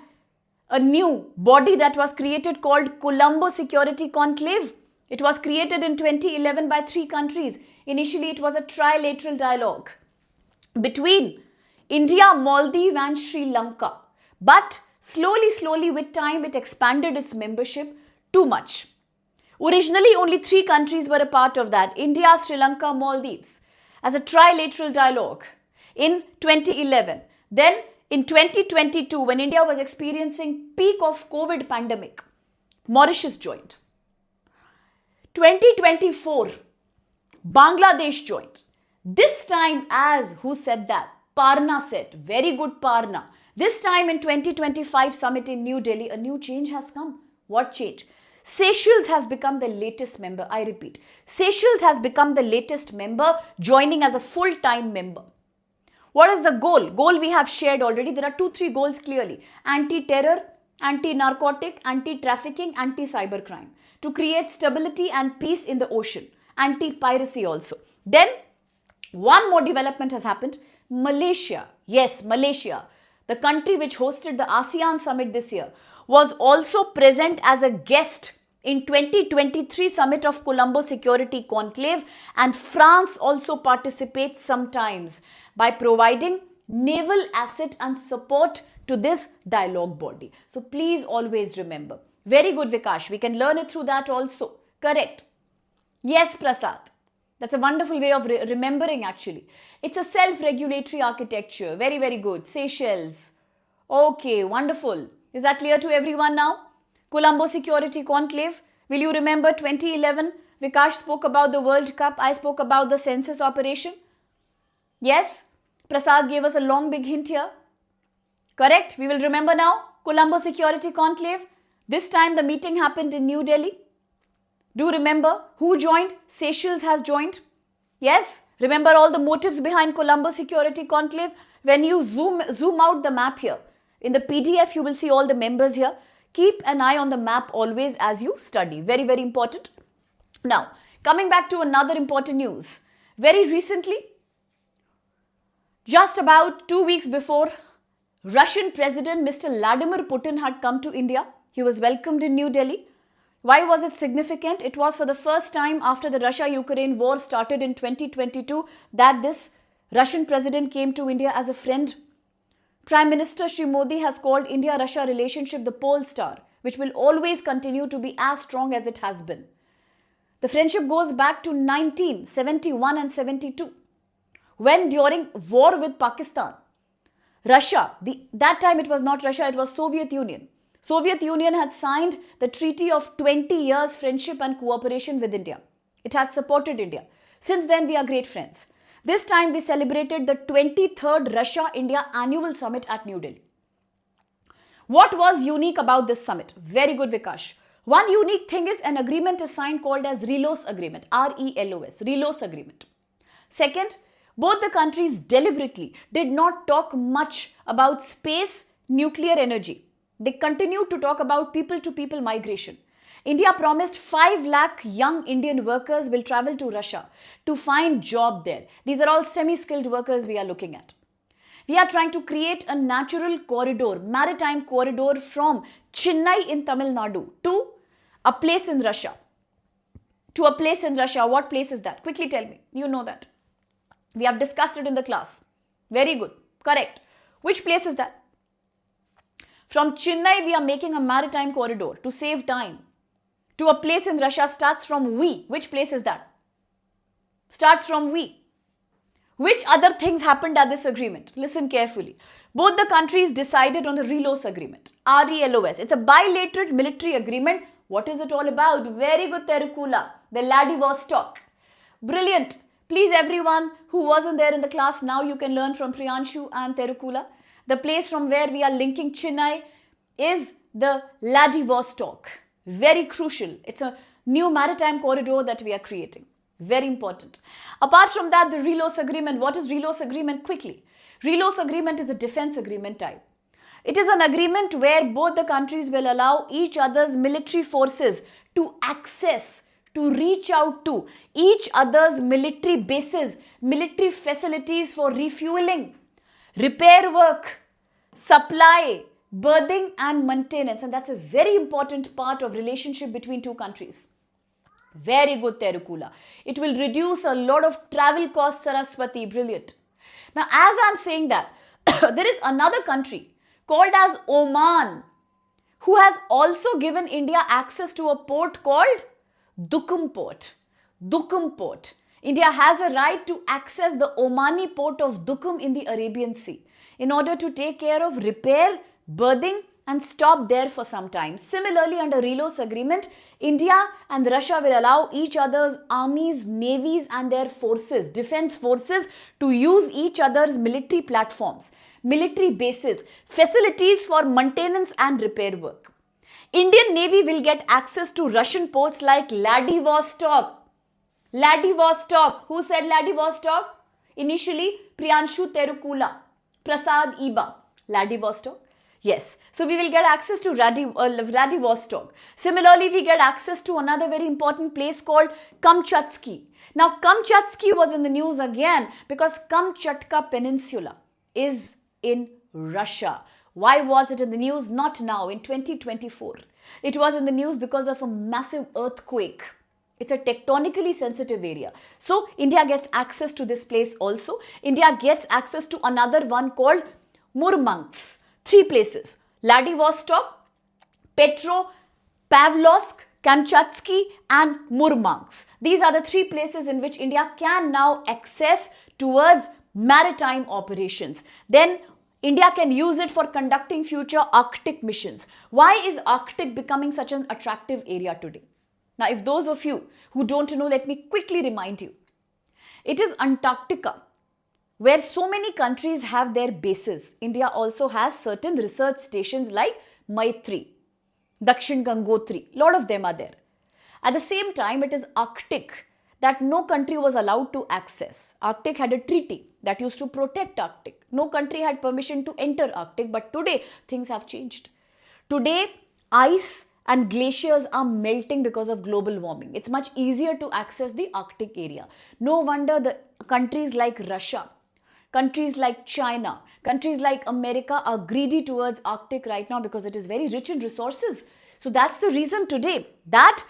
a new body that was created called Colombo Security Conclave. It was created in 2011 by 3 countries. Initially, it was a trilateral dialogue between India, Maldives and Sri Lanka. But slowly with time, it expanded its membership too much. Originally, only 3 countries were a part of that. India, Sri Lanka, Maldives as a trilateral dialogue in 2011. Then in 2022, when India was experiencing peak of COVID pandemic, Mauritius joined. 2024, Bangladesh joined. This time, as who said that? Parna said. Very good, Parna. This time in 2025 summit in New Delhi, a new change has come. What change? Seychelles has become the latest member. I repeat, Seychelles has become the latest member, joining as a full-time member. What is the goal? Goal we have shared already. There are 2-3 goals clearly. Anti-terror, anti-narcotic, anti-trafficking, anti-cybercrime. To create stability and peace in the ocean. Anti-piracy also. Then, one more development has happened. Malaysia. Yes, Malaysia. The country which hosted the ASEAN summit this year was also present as a guest in 2023 summit of Colombo Security Conclave, and France also participates sometimes by providing naval asset and support to this dialogue body. So please always remember. Very good, Vikash. We can learn it through that also. Correct. Yes, Prasad. That's a wonderful way of remembering actually. It's a self-regulatory architecture. Very good. Seychelles. Okay, wonderful. Is that clear to everyone now? Colombo Security Conclave. Will you remember 2011? Vikash spoke about the World Cup. I spoke about the census operation. Yes? Prasad gave us a long big hint here. Correct? We will remember now. Colombo Security Conclave. This time the meeting happened in New Delhi. Do remember who joined? Seychelles has joined. Yes? Remember all the motives behind Colombo Security Conclave? When you zoom out the map here, in the PDF you will see all the members here. Keep an eye on the map always as you study. Very important. Now, coming back to another important news. Very recently, just about 2 weeks before, Russian President Mr. Vladimir Putin had come to India. He was welcomed in New Delhi. Why was it significant? It was for the first time after the Russia-Ukraine war started in 2022 that this Russian president came to India as a friend. Prime Minister Shri Modi has called India-Russia relationship the pole star, which will always continue to be as strong as it has been. The friendship goes back to 1971 and 72, when during war with Pakistan, Russia, that time it was not Russia, it was Soviet Union. Soviet Union had signed the treaty of 20 years friendship and cooperation with India. It had supported India. Since then, we are great friends. This time, we celebrated the 23rd Russia-India Annual Summit at New Delhi. What was unique about this summit? Very good, Vikash. One unique thing is an agreement is signed called as RELOS Agreement, R-E-L-O-S, RELOS Agreement. Second, Both the countries deliberately did not talk much about space, nuclear energy. They continued to talk about people-to-people migration. India promised 5 lakh young Indian workers will travel to Russia to find job there. These are all semi-skilled workers we are looking at. We are trying to create a natural corridor, maritime corridor from Chennai in Tamil Nadu to a place in Russia. To a place in Russia. What place is that? Quickly tell me. You know that. We have discussed it in the class. Very good. Correct. Which place is that? From Chennai, we are making a maritime corridor to save time. To a place in Russia starts from V. Which place is that? Starts from V. Which other things happened at this agreement? Listen carefully. Both the countries decided on the RELOS agreement. RELOS. It's a bilateral military agreement. What is it all about? Very good, Terukula. The Vladivostok. Brilliant. Please, everyone who wasn't there in the class, now you can learn from Priyanshu and Terukula. The place from where we are linking Chennai is the Vladivostok. Very crucial. It's a new maritime corridor that we are creating. Very important. Apart from that, the RELOS agreement. What is RELOS agreement? Quickly. RELOS agreement is a defense agreement type. It is an agreement where both the countries will allow each other's military forces to access, to reach out to each other's military bases, military facilities for refueling, repair work, supply, berthing and maintenance. And that's a very important part of relationship between two countries. Very good, Terukula. It will reduce a lot of travel costs, Saraswati. Brilliant. Now, as I'm saying that, there is another country called as Oman, who has also given India access to a port called Duqm Port. Duqm Port. India has a right to access the Omani port of Duqm in the Arabian Sea in order to take care of repair, berthing and stop there for some time. Similarly, under RELOS agreement, India and Russia will allow each other's armies, navies and their forces, defense forces to use each other's military platforms, military bases, facilities for maintenance and repair work. Indian Navy will get access to Russian ports like Vladivostok. Vladivostok. Who said Vladivostok? Initially, Priyanshu Terukula, Prasad Iba. Vladivostok. Yes. So we will get access to Vladivostok. Similarly, we get access to another very important place called Kamchatsky. Now, Kamchatsky was in the news again because Kamchatka Peninsula is in Russia. Why was it in the news? Not now, in 2024. It was in the news because of a massive earthquake. It's a tectonically sensitive area. So, India gets access to this place also. India gets access to another one called Murmansk. 3 places. Vladivostok, Petropavlovsk, Kamchatsky and Murmansk. These are the 3 places in which India can now access towards maritime operations. Then India can use it for conducting future Arctic missions. Why is Arctic becoming such an attractive area today? Now, if those of you who don't know, let me quickly remind you. It is Antarctica, where so many countries have their bases. India also has certain research stations like Maitri, Dakshin Gangotri. A lot of them are there. At the same time, it is Arctic that no country was allowed to access. Arctic had a treaty that used to protect Arctic. No country had permission to enter Arctic, but today things have changed. Today, ice and glaciers are melting because of global warming. It's much easier to access the Arctic area. No wonder the countries like Russia, countries like China, countries like America are greedy towards Arctic right now because it is very rich in resources. So that's the reason today that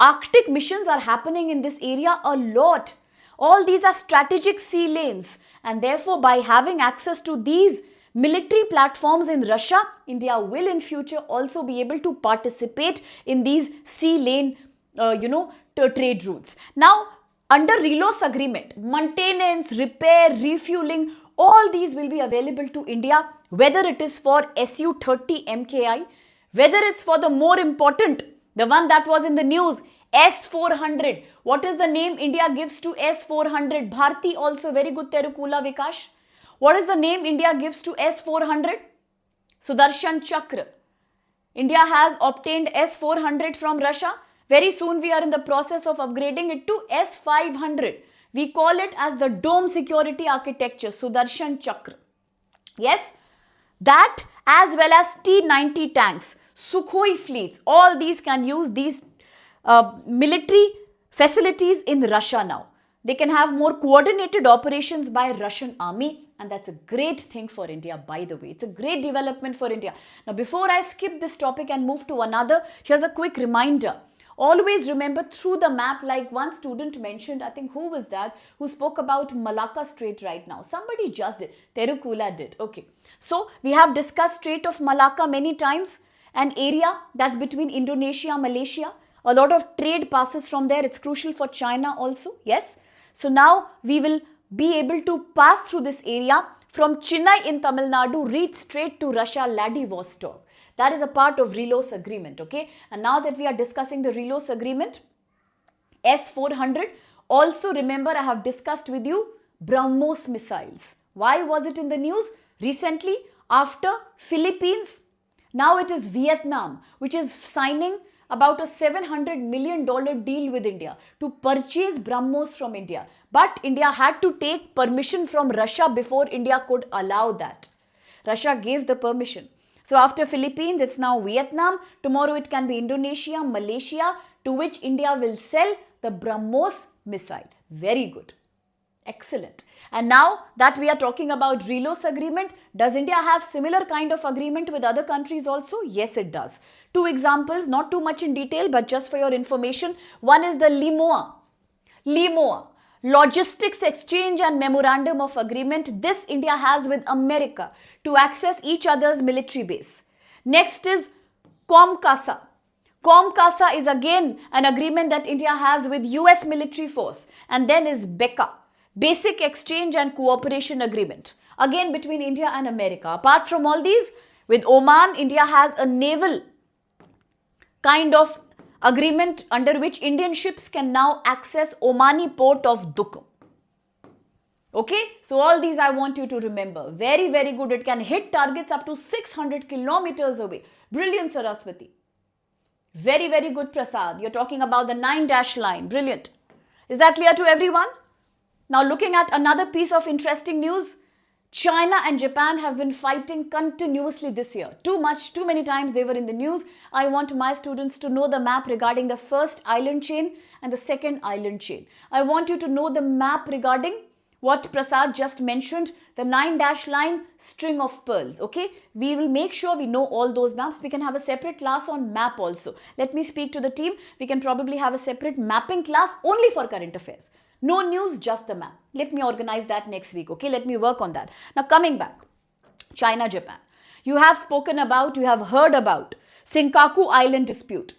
Arctic missions are happening in this area a lot. All these are strategic sea lanes, and therefore by having access to these military platforms in Russia, India will in future also be able to participate in these sea lane, trade routes. Now, under RELOS agreement, maintenance, repair, refueling, all these will be available to India, whether it is for Su-30 MKI, whether it's for the more important, the one that was in the news, S-400. What is the name India gives to S-400? Bharti also, very good, Terukula Vikash. What is the name India gives to S-400? Sudarshan Chakra. India has obtained S-400 from Russia. Very soon we are in the process of upgrading it to S-500. We call it as the Dome Security Architecture, Sudarshan Chakra. Yes, that as well as T-90 tanks, Sukhoi fleets, all these can use these military facilities in Russia now. They can have more coordinated operations by Russian army, and that's a great thing for India, by the way. It's a great development for India. Now, before I skip this topic and move to another, here's a quick reminder. Always remember through the map, like one student mentioned, I think who was that, who spoke about Malacca Strait right now. Somebody just did. Terukula did. Okay. So, we have discussed Strait of Malacca many times, an area that's between Indonesia, Malaysia. A lot of trade passes from there. It's crucial for China also. Yes. So, now we will be able to pass through this area from Chennai in Tamil Nadu, reach straight to Russia, Vladivostok. That is a part of Relos agreement, okay? And now that we are discussing the Relos agreement, S-400, also remember I have discussed with you BrahMos missiles. Why was it in the news? Recently, after Philippines, now it is Vietnam, which is signing about a $700 million deal with India to purchase BrahMos from India. But India had to take permission from Russia before India could allow that. Russia gave the permission. So after Philippines, it's now Vietnam. Tomorrow it can be Indonesia, Malaysia, to which India will sell the BrahMos missile. Very good. Excellent. And now that we are talking about Relos agreement, does India have similar kind of agreement with other countries also? Yes, it does. Two examples, not too much in detail, but just for your information. One is the LIMOA, Logistics Exchange and Memorandum of Agreement. This India has with America to access each other's military base. Next is COMCASA. COMCASA is again an agreement that India has with US military force. And then is BECA, Basic Exchange and Cooperation Agreement, again between India and America. Apart from all these, with Oman, India has a naval kind of agreement under which Indian ships can now access Omani port of Duqm. Okay, so all these I want you to remember. Very, very good. It can hit targets up to 600 kilometers away. Brilliant, Saraswati. Very, very good, Prasad. You're talking about the 9-dash line. Brilliant. Is that clear to everyone? Now looking at another piece of interesting news, China and Japan have been fighting continuously this year. Too many times they were in the news. I want my students to know the map regarding the first island chain and the second island chain. I want you to know the map regarding what Prasad just mentioned, the 9-dash line, string of pearls, okay? We will make sure we know all those maps. We can have a separate class on map also. Let me speak to the team. We can probably have a separate mapping class only for current affairs. No news, just the map. Let me organize that next week, okay? Let me work on that. Now coming back, China, Japan. You have spoken about, you have heard about Senkaku Island dispute.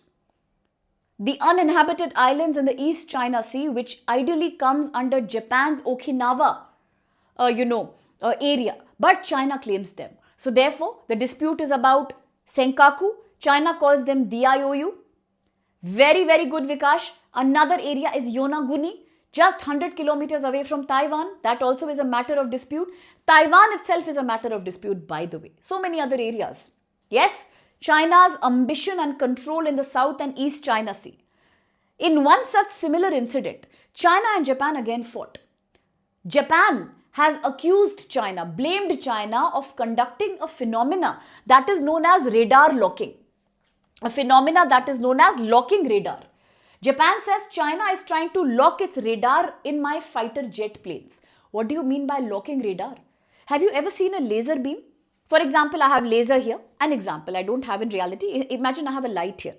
The uninhabited islands in the East China Sea, which ideally comes under Japan's Okinawa, area. But China claims them. So therefore, the dispute is about Senkaku. China calls them DIOU. Very, very good, Vikash. Another area is Yonaguni, just 100 kilometers away from Taiwan. That also is a matter of dispute. Taiwan itself is a matter of dispute, by the way. So many other areas. Yes, China's ambition and control in the South and East China Sea. In one such similar incident, China and Japan again fought. Japan has accused China, blamed China of conducting a phenomena that is known as radar locking. A phenomena that is known as locking radar. Japan says China is trying to lock its radar in my fighter jet planes. What do you mean by locking radar? Have you ever seen a laser beam? For example, I have laser here. An example, I don't have in reality. Imagine I have a light here.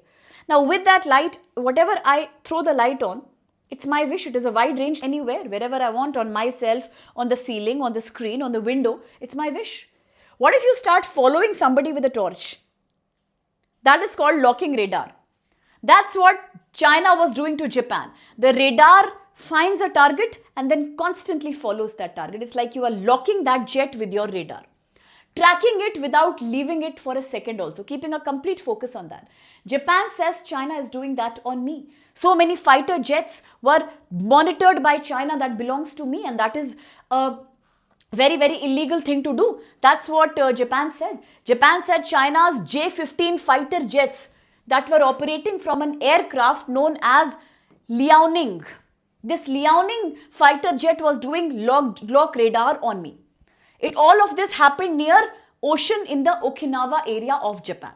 Now with that light, whatever I throw the light on, it's my wish. It is a wide range anywhere, wherever I want, on myself, on the ceiling, on the screen, on the window. It's my wish. What if you start following somebody with a torch? That is called locking radar. That's what China was doing to Japan. The radar finds a target and then constantly follows that target. It's like you are locking that jet with your radar. Tracking it without leaving it for a second also. Keeping a complete focus on that. Japan says China is doing that on me. So many fighter jets were monitored by China that belongs to me, and that is a very, very illegal thing to do. That's what Japan said. Japan said China's J-15 fighter jets that were operating from an aircraft known as Liaoning. This Liaoning fighter jet was doing lock radar on me. All of this happened near ocean in the Okinawa area of Japan.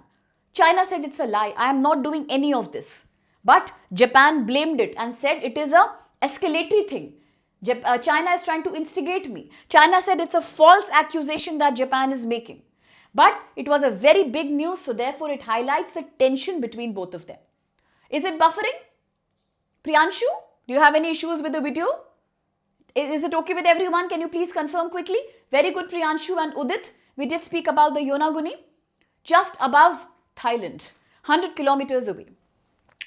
China said it's a lie. I am not doing any of this. But Japan blamed it and said it is a escalatory thing. China is trying to instigate me. China said it's a false accusation that Japan is making. But it was a very big news, so therefore it highlights the tension between both of them. Is it buffering? Priyanshu, do you have any issues with the video? Is it okay with everyone? Can you please confirm quickly? Very good, Priyanshu and Udit. We did speak about the Yonaguni, just above Thailand, 100 kilometers away.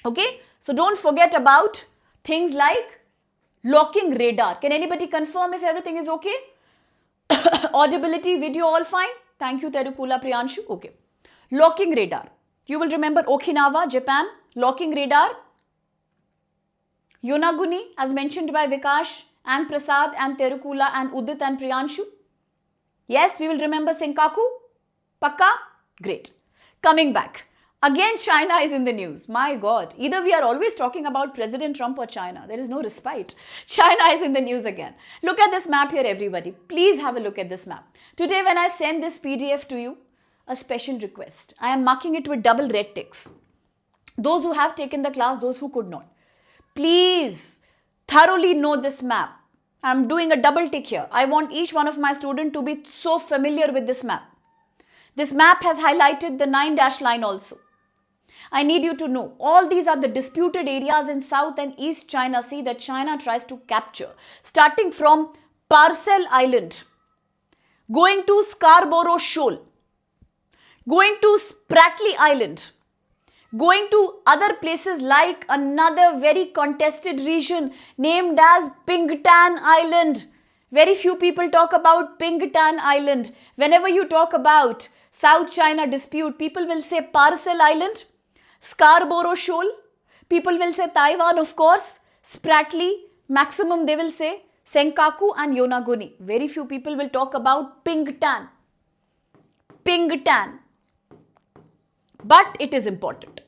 Okay, so don't forget about things like locking radar. Can anybody confirm if everything is okay? Audibility, video, all fine? Thank you, Terukula, Priyanshu. Okay. Locking radar. You will remember Okinawa, Japan. Locking radar. Yonaguni, as mentioned by Vikash and Prasad and Terukula and Udit and Priyanshu. Yes, we will remember Senkaku. Pakka? Great. Coming back. Again, China is in the news. My God. Either we are always talking about President Trump or China. There is no respite. China is in the news again. Look at this map here, everybody. Please have a look at this map. Today, when I send this PDF to you, a special request. I am marking it with double red ticks. Those who have taken the class, those who could not. Please thoroughly know this map. I am doing a double tick here. I want each one of my students to be so familiar with this map. This map has highlighted the 9-dash line also. I need you to know all these are the disputed areas in South and East China Sea that China tries to capture. Starting from Parcel Island, going to Scarborough Shoal, going to Spratly Island, going to other places like another very contested region named as Pingtan Island. Very few people talk about Pingtan Island. Whenever you talk about South China dispute, people will say Parcel Island, Scarborough Shoal, people will say Taiwan, of course, Spratly, maximum they will say Senkaku and Yonaguni. Very few people will talk about Pingtan. Pingtan. But it is important.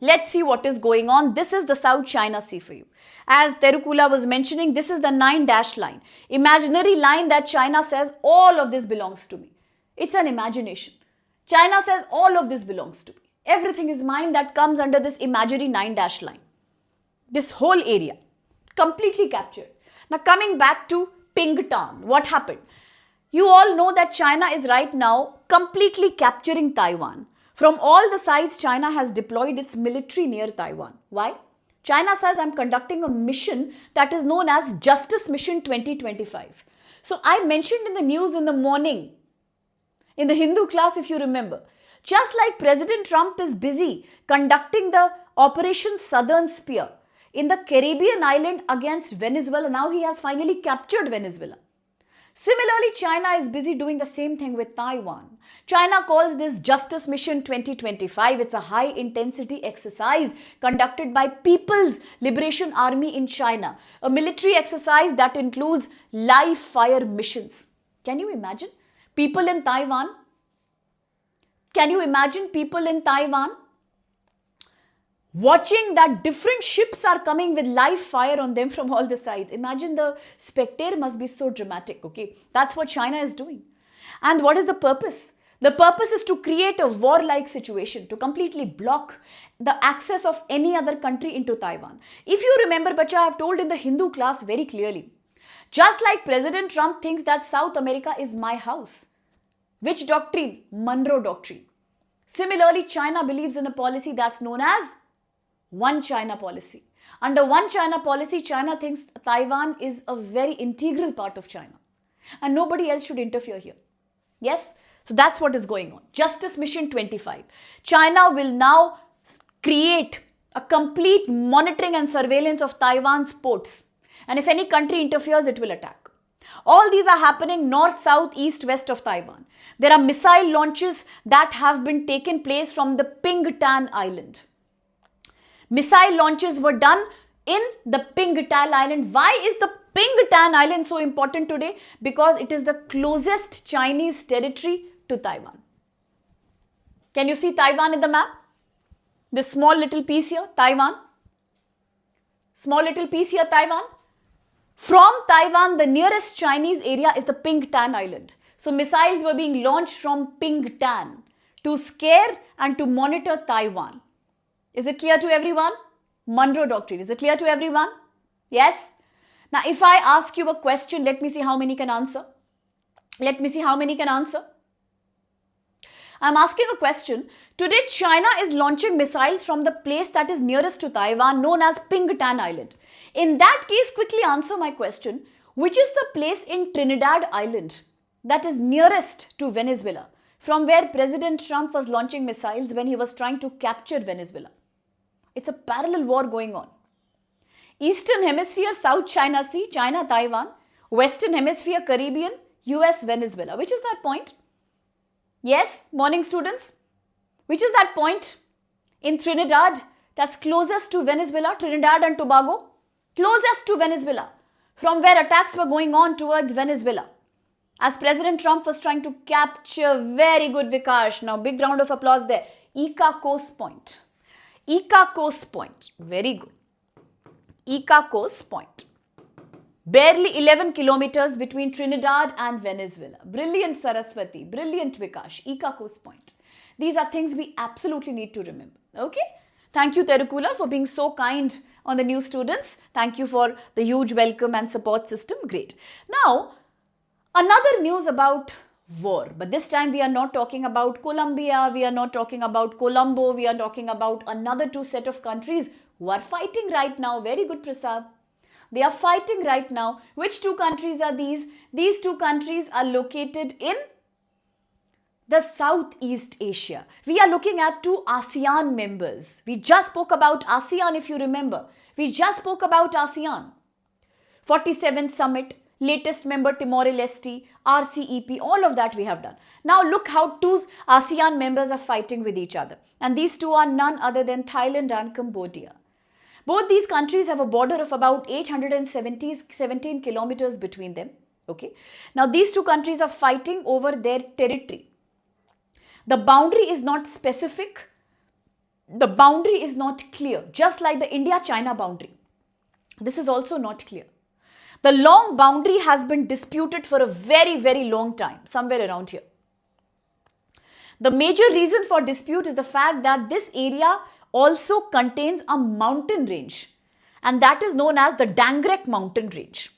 Let's see what is going on. This is the South China Sea for you. As Terukula was mentioning, this is the 9-dash line. Imaginary line that China says all of this belongs to me. It's an imagination. China says all of this belongs to me. Everything is mine that comes under this imaginary 9-dash line. This whole area, completely captured. Now coming back to Pingtan, what happened? You all know that China is right now completely capturing Taiwan. From all the sides, China has deployed its military near Taiwan. Why? China says, I'm conducting a mission that is known as Justice Mission 2025. So I mentioned in the news in the morning, in the Hindu class, if you remember, just like President Trump is busy conducting the Operation Southern Spear in the Caribbean island against Venezuela, now he has finally captured Venezuela. Similarly, China is busy doing the same thing with Taiwan. China calls this Justice Mission 2025. It's a high-intensity exercise conducted by People's Liberation Army in China, a military exercise that includes live-fire missions. Can you imagine? People in Taiwan? Can you imagine people in Taiwan watching that different ships are coming with live fire on them from all the sides? Imagine the spectator must be so dramatic, okay? That's what China is doing. And what is the purpose? The purpose is to create a war-like situation, to completely block the access of any other country into Taiwan. If you remember, Bacha, I have told in the Hindu class very clearly, just like President Trump thinks that South America is my house. Which doctrine? Monroe Doctrine. Similarly, China believes in a policy that's known as One China policy. Under One China policy, China thinks Taiwan is a very integral part of China and nobody else should interfere here. Yes? So that's what is going on. Justice Mission 25. China will now create a complete monitoring and surveillance of Taiwan's ports. And if any country interferes, it will attack. All these are happening north, south, east, west of Taiwan. There are missile launches that have been taken place from the Pingtan Island. Missile launches were done in the Pingtan Island. Why is the Pingtan Island so important today? Because it is the closest Chinese territory to Taiwan. Can you see Taiwan in the map? This small little piece here, Taiwan. Small little piece here, Taiwan. From Taiwan, the nearest Chinese area is the Pingtan Island. So missiles were being launched from Pingtan to scare and to monitor Taiwan. Is it clear to everyone? Monroe Doctrine. Is it clear to everyone? Yes? Now, if I ask you a question, let me see how many can answer. Let me see how many can answer. I'm asking a question. Today, China is launching missiles from the place that is nearest to Taiwan, known as Pingtan Island. In that case, quickly answer my question. Which is the place in Trinidad Island that is nearest to Venezuela, from where President Trump was launching missiles when he was trying to capture Venezuela? It's a parallel war going on. Eastern Hemisphere, South China Sea, China-Taiwan. Western Hemisphere, Caribbean, US, Venezuela. Which is that point? Yes, morning students. Which is that point in Trinidad that's closest to Venezuela, Trinidad and Tobago? Closest to Venezuela, from where attacks were going on towards Venezuela, as President Trump was trying to capture. Very good, Vikash. Now, big round of applause there. Icacos Point. Icacos Point. Very good. Icacos Point. Barely 11 kilometers between Trinidad and Venezuela. Brilliant, Saraswati. Brilliant, Vikash. Icacos Point. These are things we absolutely need to remember. Okay? Thank you, Terukula, for being so kind on the new students. Thank you for the huge welcome and support system. Great. Now, another news about war. But this time we are not talking about Colombia. We are not talking about Colombo. We are talking about another two set of countries who are fighting right now. Very good, Prasad. They are fighting right now. Which two countries are these? These two countries are located in the Southeast Asia. We are looking at two ASEAN members. We just spoke about ASEAN, if you remember. We just spoke about ASEAN. 47th Summit, latest member Timor-Leste, RCEP, all of that we have done. Now look how two ASEAN members are fighting with each other. And these two are none other than Thailand and Cambodia. Both these countries have a border of about 817 kilometers between them. Okay. Now these two countries are fighting over their territory. The boundary is not specific. The boundary is not clear, just like the India-China boundary. This is also not clear. The long boundary has been disputed for a very, very long time, somewhere around here. The major reason for dispute is the fact that this area also contains a mountain range, and that is known as the Dangrek mountain range.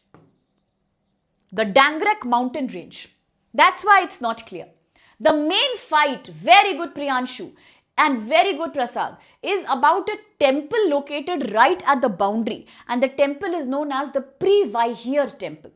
The Dangrek mountain range. That's why it's not clear. The main fight, very good Priyanshu and very good Prasad, is about a temple located right at the boundary, and the temple is known as the Previhir temple.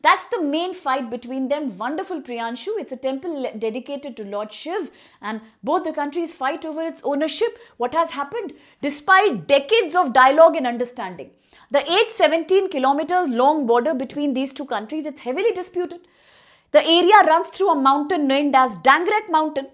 That's the main fight between them. Wonderful, Priyanshu. It's a temple dedicated to Lord Shiv, and both the countries fight over its ownership. What has happened? Despite decades of dialogue and understanding, the 817 kilometers long border between these two countries, it's heavily disputed. The area runs through a mountain named as Dangrek Mountain.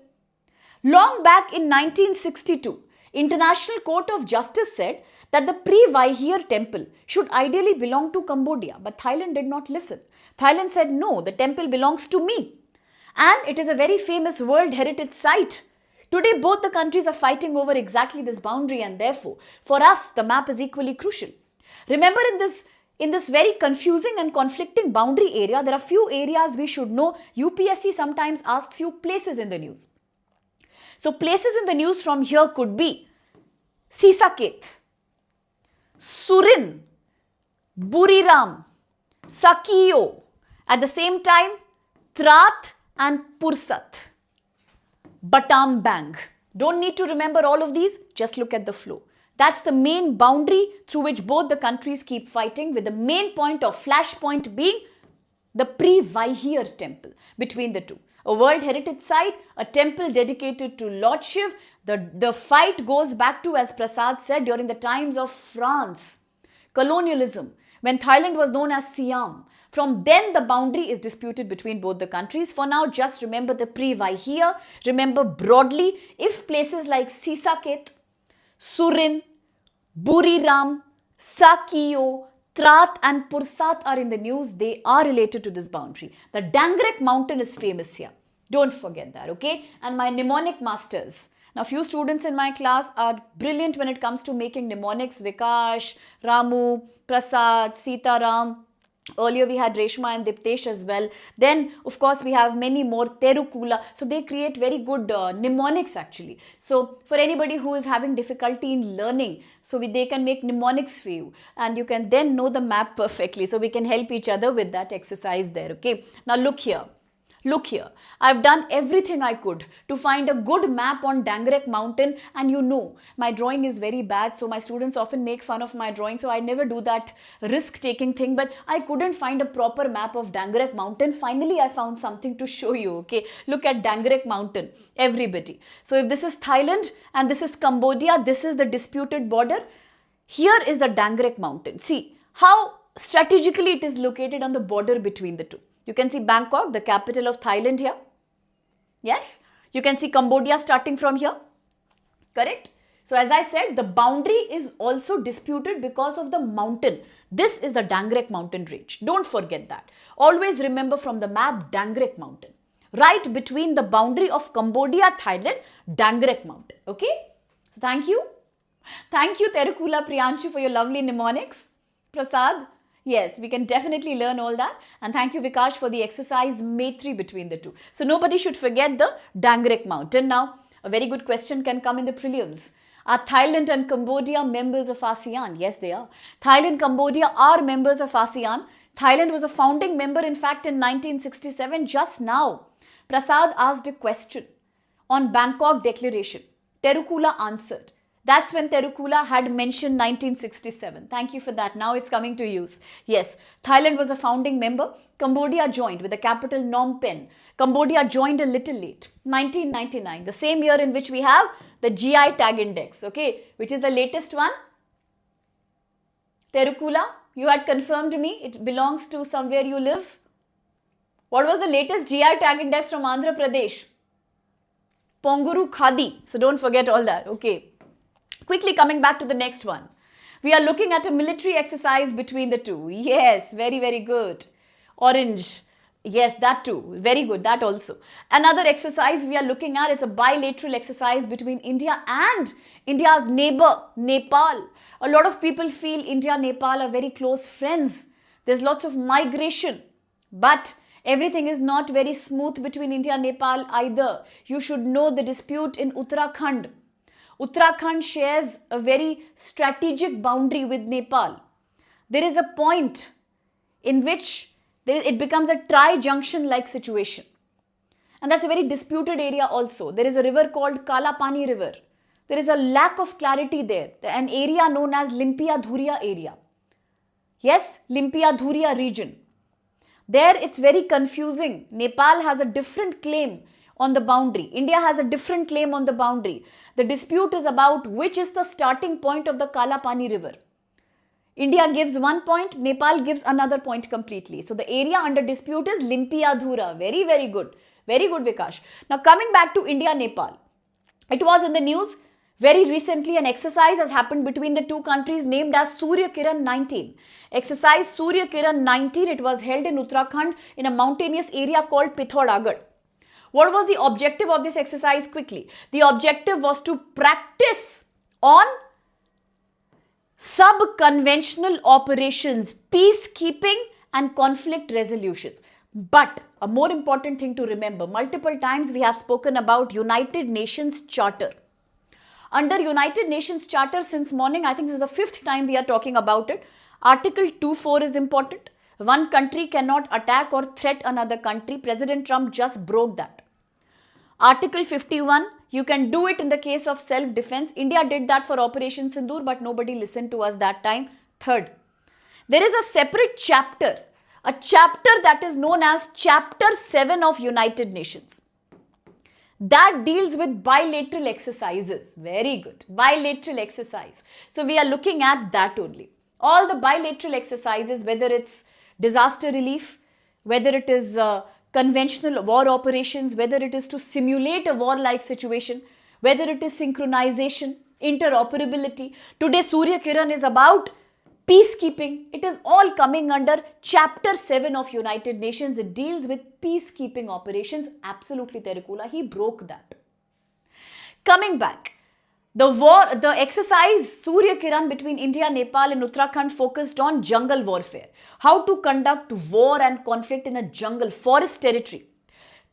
Long back in 1962, International Court of Justice said that the Previhir temple should ideally belong to Cambodia, but Thailand did not listen. Thailand said, no, the temple belongs to me. And it is a very famous World Heritage Site. Today, both the countries are fighting over exactly this boundary, and therefore, for us, the map is equally crucial. Remember, in this very confusing and conflicting boundary area, there are few areas we should know. UPSC sometimes asks you places in the news. So, places in the news from here could be Sisaket, Surin, Buriram, Sakio, at the same time, Trat and Pursat, Batambang. Don't need to remember all of these, just look at the flow. That's the main boundary through which both the countries keep fighting, with the main point or flashpoint being the Previhir temple between the two. A World Heritage Site, a temple dedicated to Lord Shiv. The fight goes back to, as Prasad said, during the times of France, colonialism, when Thailand was known as Siam. From then, the boundary is disputed between both the countries. For now, just remember the Previhir. Remember broadly, if places like Sisaket, Surin, Buriram, Sakio, Trat and Pursat are in the news, they are related to this boundary. The Dangrek mountain is famous here. Don't forget that, okay? And my mnemonic masters, Now, few students in my class are brilliant when it comes to making mnemonics. Vikash, Ramu, Prasad, Sitaram. Earlier we had Reshma and Diptesh as well. Then of course we have many more, Terukula. So they create very good mnemonics actually. So for anybody who is having difficulty in learning, so they can make mnemonics for you and you can then know the map perfectly. So we can help each other with that exercise there. Okay. Now look here. Look here, I've done everything I could to find a good map on Dangrek mountain, and you know, my drawing is very bad, so my students often make fun of my drawing, so I never do that risk-taking thing, but I couldn't find a proper map of Dangrek mountain. Finally, I found something to show you, okay? Look at Dangrek mountain, everybody. So if this is Thailand and this is Cambodia, this is the disputed border. Here is the Dangrek mountain. See how strategically it is located on the border between the two. You can see Bangkok, the capital of Thailand here. Yes, you can see Cambodia starting from here. Correct? So as I said, the boundary is also disputed because of the mountain. This is the Dangrek mountain range. Don't forget that. Always remember from the map Dangrek mountain. Right between the boundary of Cambodia, Thailand, Dangrek mountain. Okay? So thank you. Thank you Terukula Priyanshu for your lovely mnemonics. Prasad. Yes, we can definitely learn all that. And thank you, Vikash, for the exercise Maitri between the two. So nobody should forget the Dangrek mountain. Now, a very good question can come in the prelims. Are Thailand and Cambodia members of ASEAN? Yes, they are. Thailand and Cambodia are members of ASEAN. Thailand was a founding member, in fact, in 1967. Just now, Prasad asked a question on Bangkok Declaration. Terukula answered. That's when Terukula had mentioned 1967. Thank you for that. Now it's coming to use. Yes, Thailand was a founding member. Cambodia joined with the capital Phnom Penh. Cambodia joined a little late, 1999, the same year in which we have the GI tag index, okay, which is the latest one. Terukula, you had confirmed me. It belongs to somewhere you live. What was the latest GI tag index from Andhra Pradesh? Ponguru Khadi. So don't forget all that, okay. Quickly coming back to the next one. We are looking at a military exercise between the two. Yes, very, very good. Orange. Yes, that too. Very good. That also. Another exercise we are looking at, it's a bilateral exercise between India and India's neighbor, Nepal. A lot of people feel India and Nepal are very close friends. There's lots of migration. But everything is not very smooth between India and Nepal either. You should know the dispute in Uttarakhand. Uttarakhand shares a very strategic boundary with Nepal. There is a point in which it becomes a tri-junction like situation. And that's a very disputed area also. There is a river called Kalapani River. There is a lack of clarity there. An area known as Limpia-Dhuria area. Yes, Limpia-Dhuria region. There it's very confusing. Nepal has a different claim on the boundary. India has a different claim on the boundary. The dispute is about which is the starting point of the Kalapani River. India gives 1 point, Nepal gives another point completely. So the area under dispute is Limpia-Dhura. Very, very good. Very good, Vikash. Now coming back to India-Nepal. It was in the news very recently. An exercise has happened between the two countries named as Surya Kiran 19. Exercise Surya Kiran 19. It was held in Uttarakhand in a mountainous area called Pithoragarh. What was the objective of this exercise? Quickly, the objective was to practice on sub-conventional operations, peacekeeping and conflict resolutions. But a more important thing to remember, multiple times we have spoken about United Nations Charter. Under United Nations Charter since morning, I think this is the 5th time we are talking about it. Article 2.4 is important. One country cannot attack or threat another country. President Trump just broke that. Article 51, you can do it in the case of self-defense. India did that for Operation Sindoor, but nobody listened to us that time. Third, there is a separate chapter, a chapter that is known as Chapter 7 of United Nations. That deals with bilateral exercises. Very good. Bilateral exercise. So we are looking at that only. All the bilateral exercises, whether it's disaster relief, whether it is conventional war operations, whether it is to simulate a war-like situation, whether it is synchronization, interoperability. Today, Surya Kiran is about peacekeeping. It is all coming under Chapter 7 of United Nations. It deals with peacekeeping operations. Absolutely, Terukula, he broke that. Coming back, the exercise Surya Kiran between India, Nepal and Uttarakhand focused on jungle warfare. How to conduct war and conflict in a jungle, forest territory.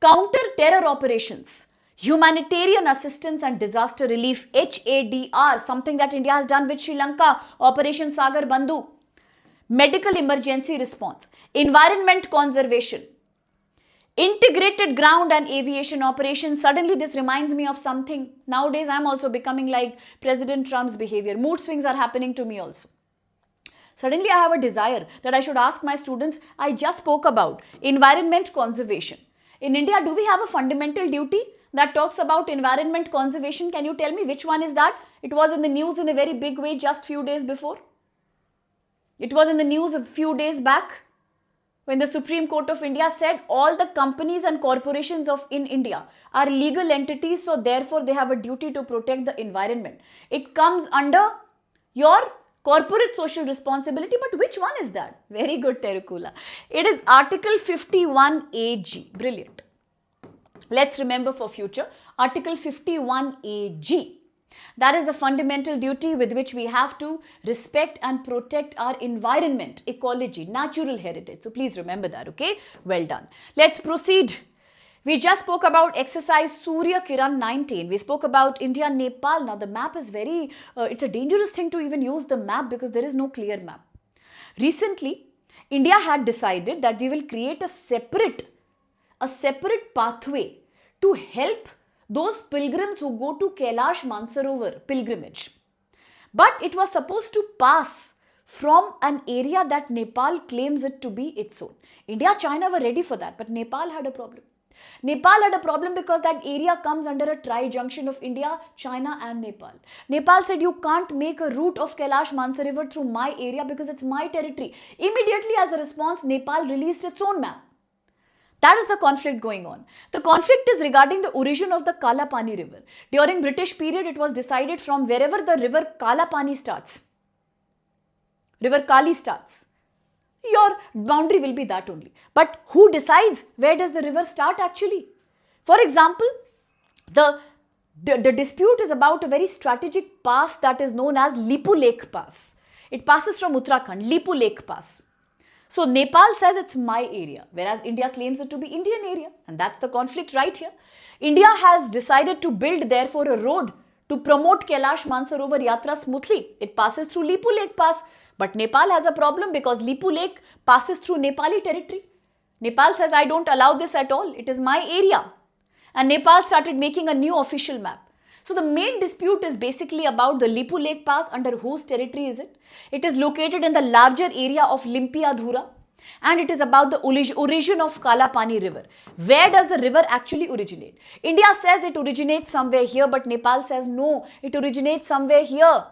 Counter-terror operations, humanitarian assistance and disaster relief, HADR, something that India has done with Sri Lanka, Operation Sagar, Bandhu. Medical emergency response, environment conservation, integrated ground and aviation operations. Suddenly this reminds me of something. Nowadays I'm also becoming like President Trump's behavior. Mood swings are happening to me also. Suddenly I have a desire that I should ask my students, I just spoke about environment conservation. In India, do we have a fundamental duty that talks about environment conservation? Can you tell me which one is that? It was in the news in a very big way just few days before. It was in the news a few days back when the Supreme Court of India said all the companies and corporations in India are legal entities, so therefore they have a duty to protect the environment. It comes under your corporate social responsibility, but which one is that? Very good, Terukula. It is Article 51AG. Brilliant. Let's remember for future. Article 51AG. That is a fundamental duty with which we have to respect and protect our environment, ecology, natural heritage. So please remember that, okay? Well done. Let's proceed. We just spoke about exercise Surya Kiran 19. We spoke about India, Nepal. Now the map is very, it's a dangerous thing to even use the map because there is no clear map. Recently, India had decided that we will create a separate pathway to help those pilgrims who go to Kailash Mansarovar pilgrimage. But it was supposed to pass from an area that Nepal claims it to be its own. India, China were ready for that, but Nepal had a problem. Nepal had a problem because that area comes under a tri-junction of India, China and Nepal. Nepal said you can't make a route of Kailash Mansarovar through my area because it's my territory. Immediately as a response, Nepal released its own map. That is the conflict going on. The conflict is regarding the origin of the Kalapani river. During British period, it was decided from wherever the river Kalapani starts, river Kali starts, your boundary will be that only. But who decides where does the river start actually? For example, the dispute is about a very strategic pass that is known as Lipu Lake Pass. It passes from Uttarakhand, Lipu Lake Pass. So Nepal says it's my area, whereas India claims it to be Indian area. And that's the conflict right here. India has decided to build therefore a road to promote Kailash Mansarovar Yatra smoothly. It passes through Lipu Lake Pass. But Nepal has a problem because Lipu Lake passes through Nepali territory. Nepal says, I don't allow this at all. It is my area. And Nepal started making a new official map. So the main dispute is basically about the Lipu Lake Pass, under whose territory is it? It is located in the larger area of Limpiadhura, and it is about the origin of Kalapani river. Where does the river actually originate? India says it originates somewhere here, but Nepal says no, it originates somewhere here.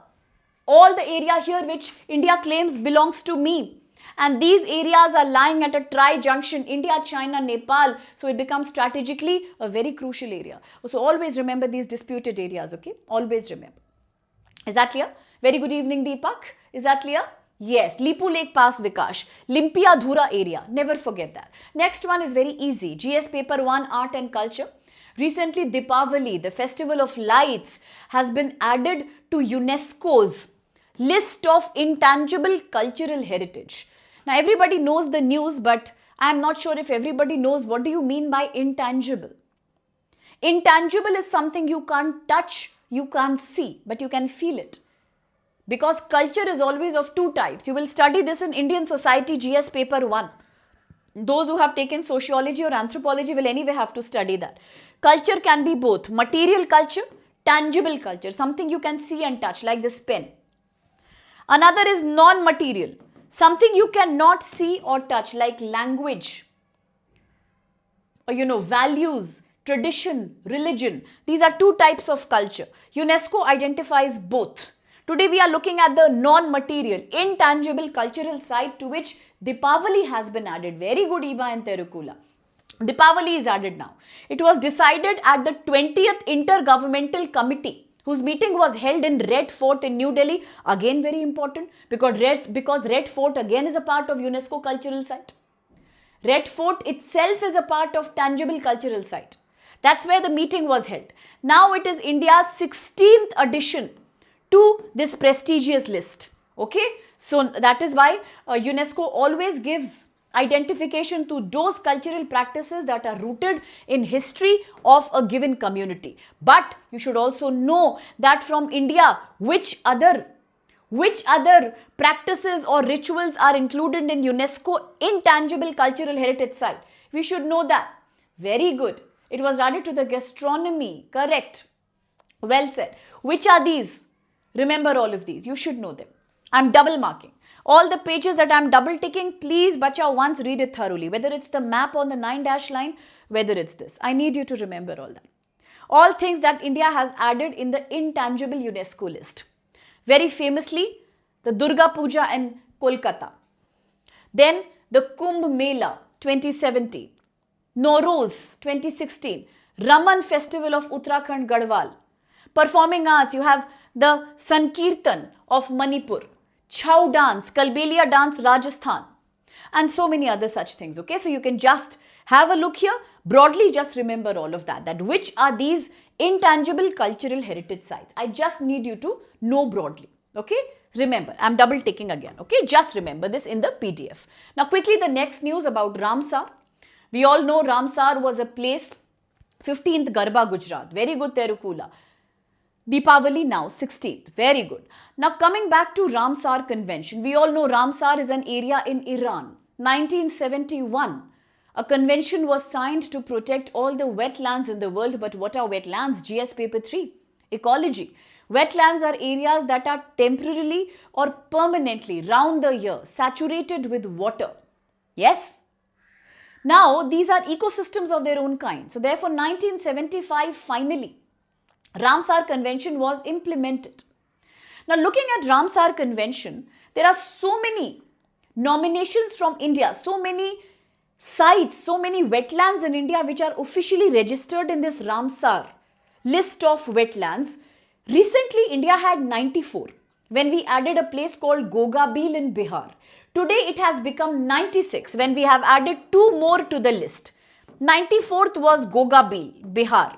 All the area here which India claims belongs to me. And these areas are lying at a tri-junction, India, China, Nepal. So it becomes strategically a very crucial area. So always remember these disputed areas, okay? Always remember. Is that clear? Very good evening, Deepak. Is that clear? Yes, Lipu Lake Pass Vikash, Limpiadhura area. Never forget that. Next one is very easy. GS Paper 1, Art and Culture. Recently, Deepavali, the Festival of Lights, has been added to UNESCO's list of intangible cultural heritage. Now, everybody knows the news, but I am not sure if everybody knows what do you mean by intangible. Intangible is something you can't touch, you can't see, but you can feel it. Because culture is always of two types. You will study this in Indian Society GS Paper 1. Those who have taken sociology or anthropology will anyway have to study that. Culture can be both material culture, tangible culture, something you can see and touch, like this pen. Another is non-material, something you cannot see or touch, like language, or values, tradition, religion. These are two types of culture. UNESCO identifies both. Today we are looking at the non-material, intangible cultural side to which Deepavali has been added. Very good, Iba and Terukula. Deepavali is added now. It was decided at the 20th Intergovernmental Committee, whose meeting was held in Red Fort in New Delhi. Again very important because Red Fort again is a part of UNESCO cultural site. Red Fort itself is a part of tangible cultural site. That's where the meeting was held. Now it is India's 16th addition to this prestigious list. Okay, so that is why UNESCO always gives identification to those cultural practices that are rooted in history of a given community. But you should also know that from India, which other practices or rituals are included in UNESCO intangible cultural heritage site. We should know that. Very good. It was added to the gastronomy. Correct. Well said. Which are these? Remember all of these. You should know them. I'm double marking. All the pages that I'm double ticking, please, bacha, once read it thoroughly. Whether it's the map on the 9-dash line, whether it's this. I need you to remember all that. All things that India has added in the intangible UNESCO list. Very famously, the Durga Puja in Kolkata. Then the Kumbh Mela 2017. Nowruz 2016. Raman Festival of Uttarakhand Garhwal. Performing arts, you have the Sankirtan of Manipur. Chhau dance, Kalbelia dance, Rajasthan. And so many other such things. Okay, so you can just have a look here. Broadly, just remember all of that. That which are these intangible cultural heritage sites. I just need you to know broadly. Okay, remember, I'm double ticking again. Okay, just remember this in the PDF. Now, quickly, the next news about Ramsar. We all know Ramsar was a place, 15th Garba, Gujarat. Very good, Terukula. Deepavali now, 16th. Very good. Now, coming back to Ramsar Convention. We all know Ramsar is an area in Iran. 1971. A convention was signed to protect all the wetlands in the world. But what are wetlands? GS paper 3. Ecology. Wetlands are areas that are temporarily or permanently round the year saturated with water. Yes? Now, these are ecosystems of their own kind. So, therefore, 1975 finally, Ramsar Convention was implemented. Now, looking at Ramsar Convention, there are so many nominations from India, so many sites, so many wetlands in India which are officially registered in this Ramsar list of wetlands. Recently, India had 94 when we added a place called Gogabil in Bihar. Today, it has become 96 when we have added 2 more to the list. 94th was Gogabil, Bihar.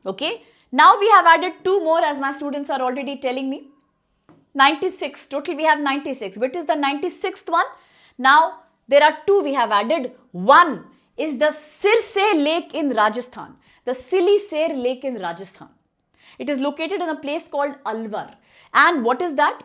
Okay. Now, we have added 2 more as my students are already telling me. 96. Total, we have 96. Which is the 96th one? Now, there are 2 we have added. One is the Sirse Lake in Rajasthan. The Silisere Lake in Rajasthan. It is located in a place called Alwar. And what is that?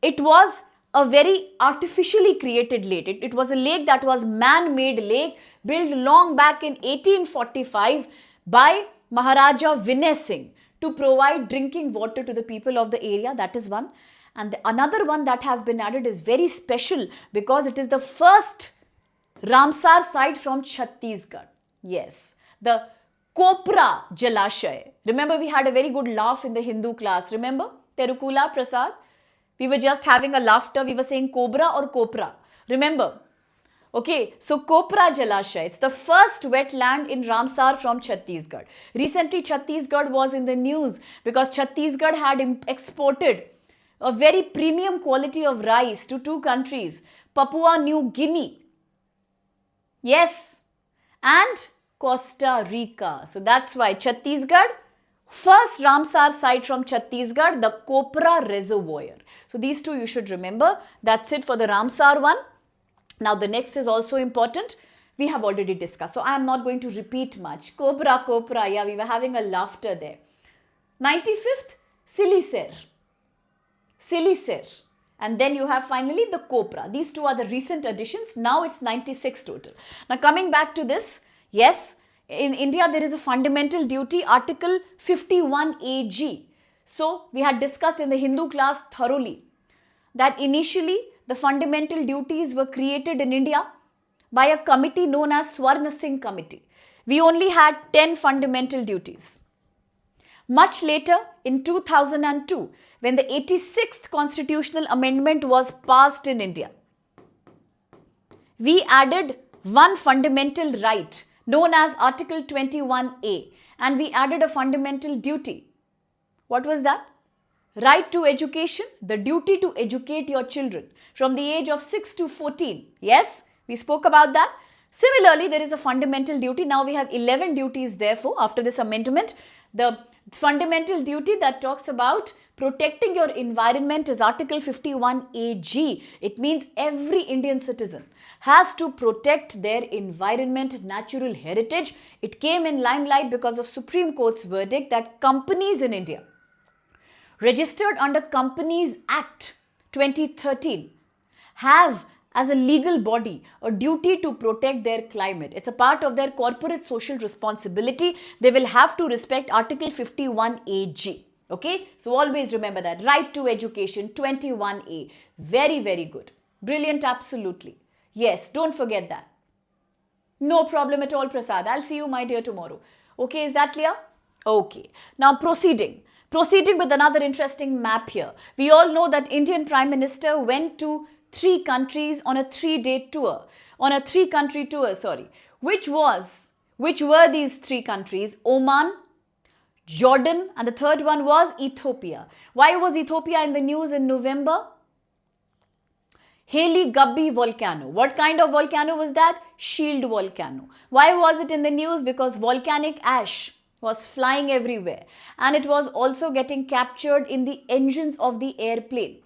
It was a very artificially created lake. It was a lake that was man-made lake built long back in 1845 by Maharaja Vinay Singh to provide drinking water to the people of the area. That is one. And another one that has been added is very special because it is the first Ramsar site from Chhattisgarh. Yes, the Kopra Jalashaya. Remember, we had a very good laugh in the Hindu class. Remember, Terukula Prasad? We were just having a laughter. We were saying Cobra or Kopra. Remember? Okay, so Kopra Jalashaya. It's the first wetland in Ramsar from Chhattisgarh. Recently, Chhattisgarh was in the news because Chhattisgarh had exported a very premium quality of rice to 2 countries, Papua New Guinea. Yes, and Costa Rica. So that's why Chhattisgarh, first Ramsar site from Chhattisgarh, the Kopra Reservoir. So these 2 you should remember. That's it for the Ramsar one. Now the next is also important. We have already discussed. So I am not going to repeat much. Kopra. Yeah, we were having a laughter there. 95th, Silisere. And then you have finally the Kopra. These 2 are the recent additions. Now it's 96 total. Now coming back to this. Yes, in India there is a fundamental duty, Article 51AG. So, we had discussed in the Hindu class thoroughly that initially the fundamental duties were created in India by a committee known as Swarna Singh Committee. We only had 10 fundamental duties. Much later, in 2002, when the 86th constitutional amendment was passed in India, we added one fundamental right known as Article 21A, and we added a fundamental duty. What was that? Right to education, the duty to educate your children from the age of 6 to 14. Yes, we spoke about that. Similarly, there is a fundamental duty. Now we have 11 duties, therefore, after this amendment. The fundamental duty that talks about protecting your environment is Article 51AG. It means every Indian citizen has to protect their environment, natural heritage. It came in limelight because of Supreme Court's verdict that companies in India registered under Companies Act 2013 have as a legal body a duty to protect their climate. It's a part of their corporate social responsibility. They will have to respect Article 51AG. Okay, so always remember that. Right to education, 21A. Very, very good. Brilliant, absolutely. Yes, don't forget that. No problem at all, Prasad. I'll see you, my dear, tomorrow. Okay, is that clear? Okay. Now proceeding with another interesting map here. We all know that Indian Prime Minister went to 3 countries on a 3-day tour. On a 3-country tour, sorry. Which were these 3 countries? Oman, Jordan, and the third one was Ethiopia. Why was Ethiopia in the news in November? Heli Gabbi volcano. What kind of volcano was that? Shield volcano. Why was it in the news? Because volcanic ash was flying everywhere, and it was also getting captured in the engines of the airplane.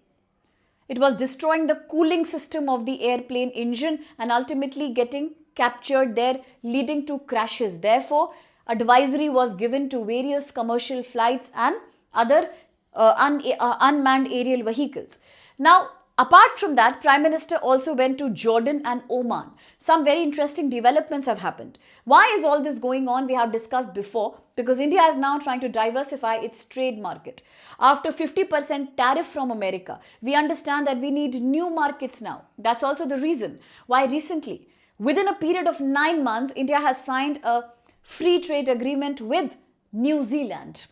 It was destroying the cooling system of the airplane engine and ultimately getting captured there, leading to crashes. Therefore, advisory was given to various commercial flights and other unmanned aerial vehicles. Now, apart from that, Prime Minister also went to Jordan and Oman. Some very interesting developments have happened. Why is all this going on? We have discussed before, because India is now trying to diversify its trade market. After 50% tariff from America, we understand that we need new markets now. That's also the reason why recently, within a period of 9 months, India has signed a free trade agreement with New Zealand.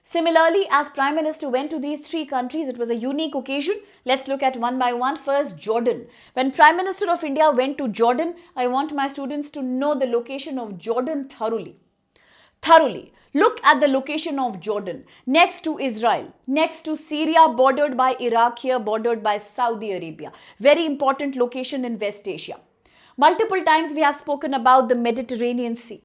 Similarly, as Prime Minister went to these 3 countries, it was a unique occasion. Let's look at one by one. First, Jordan. When Prime Minister of India went to Jordan, I want my students to know the location of Jordan thoroughly. Look at the location of Jordan. Next to Israel, next to Syria, bordered by Iraq, here bordered by Saudi Arabia. Very important location in West Asia. Multiple times we have spoken about the Mediterranean Sea.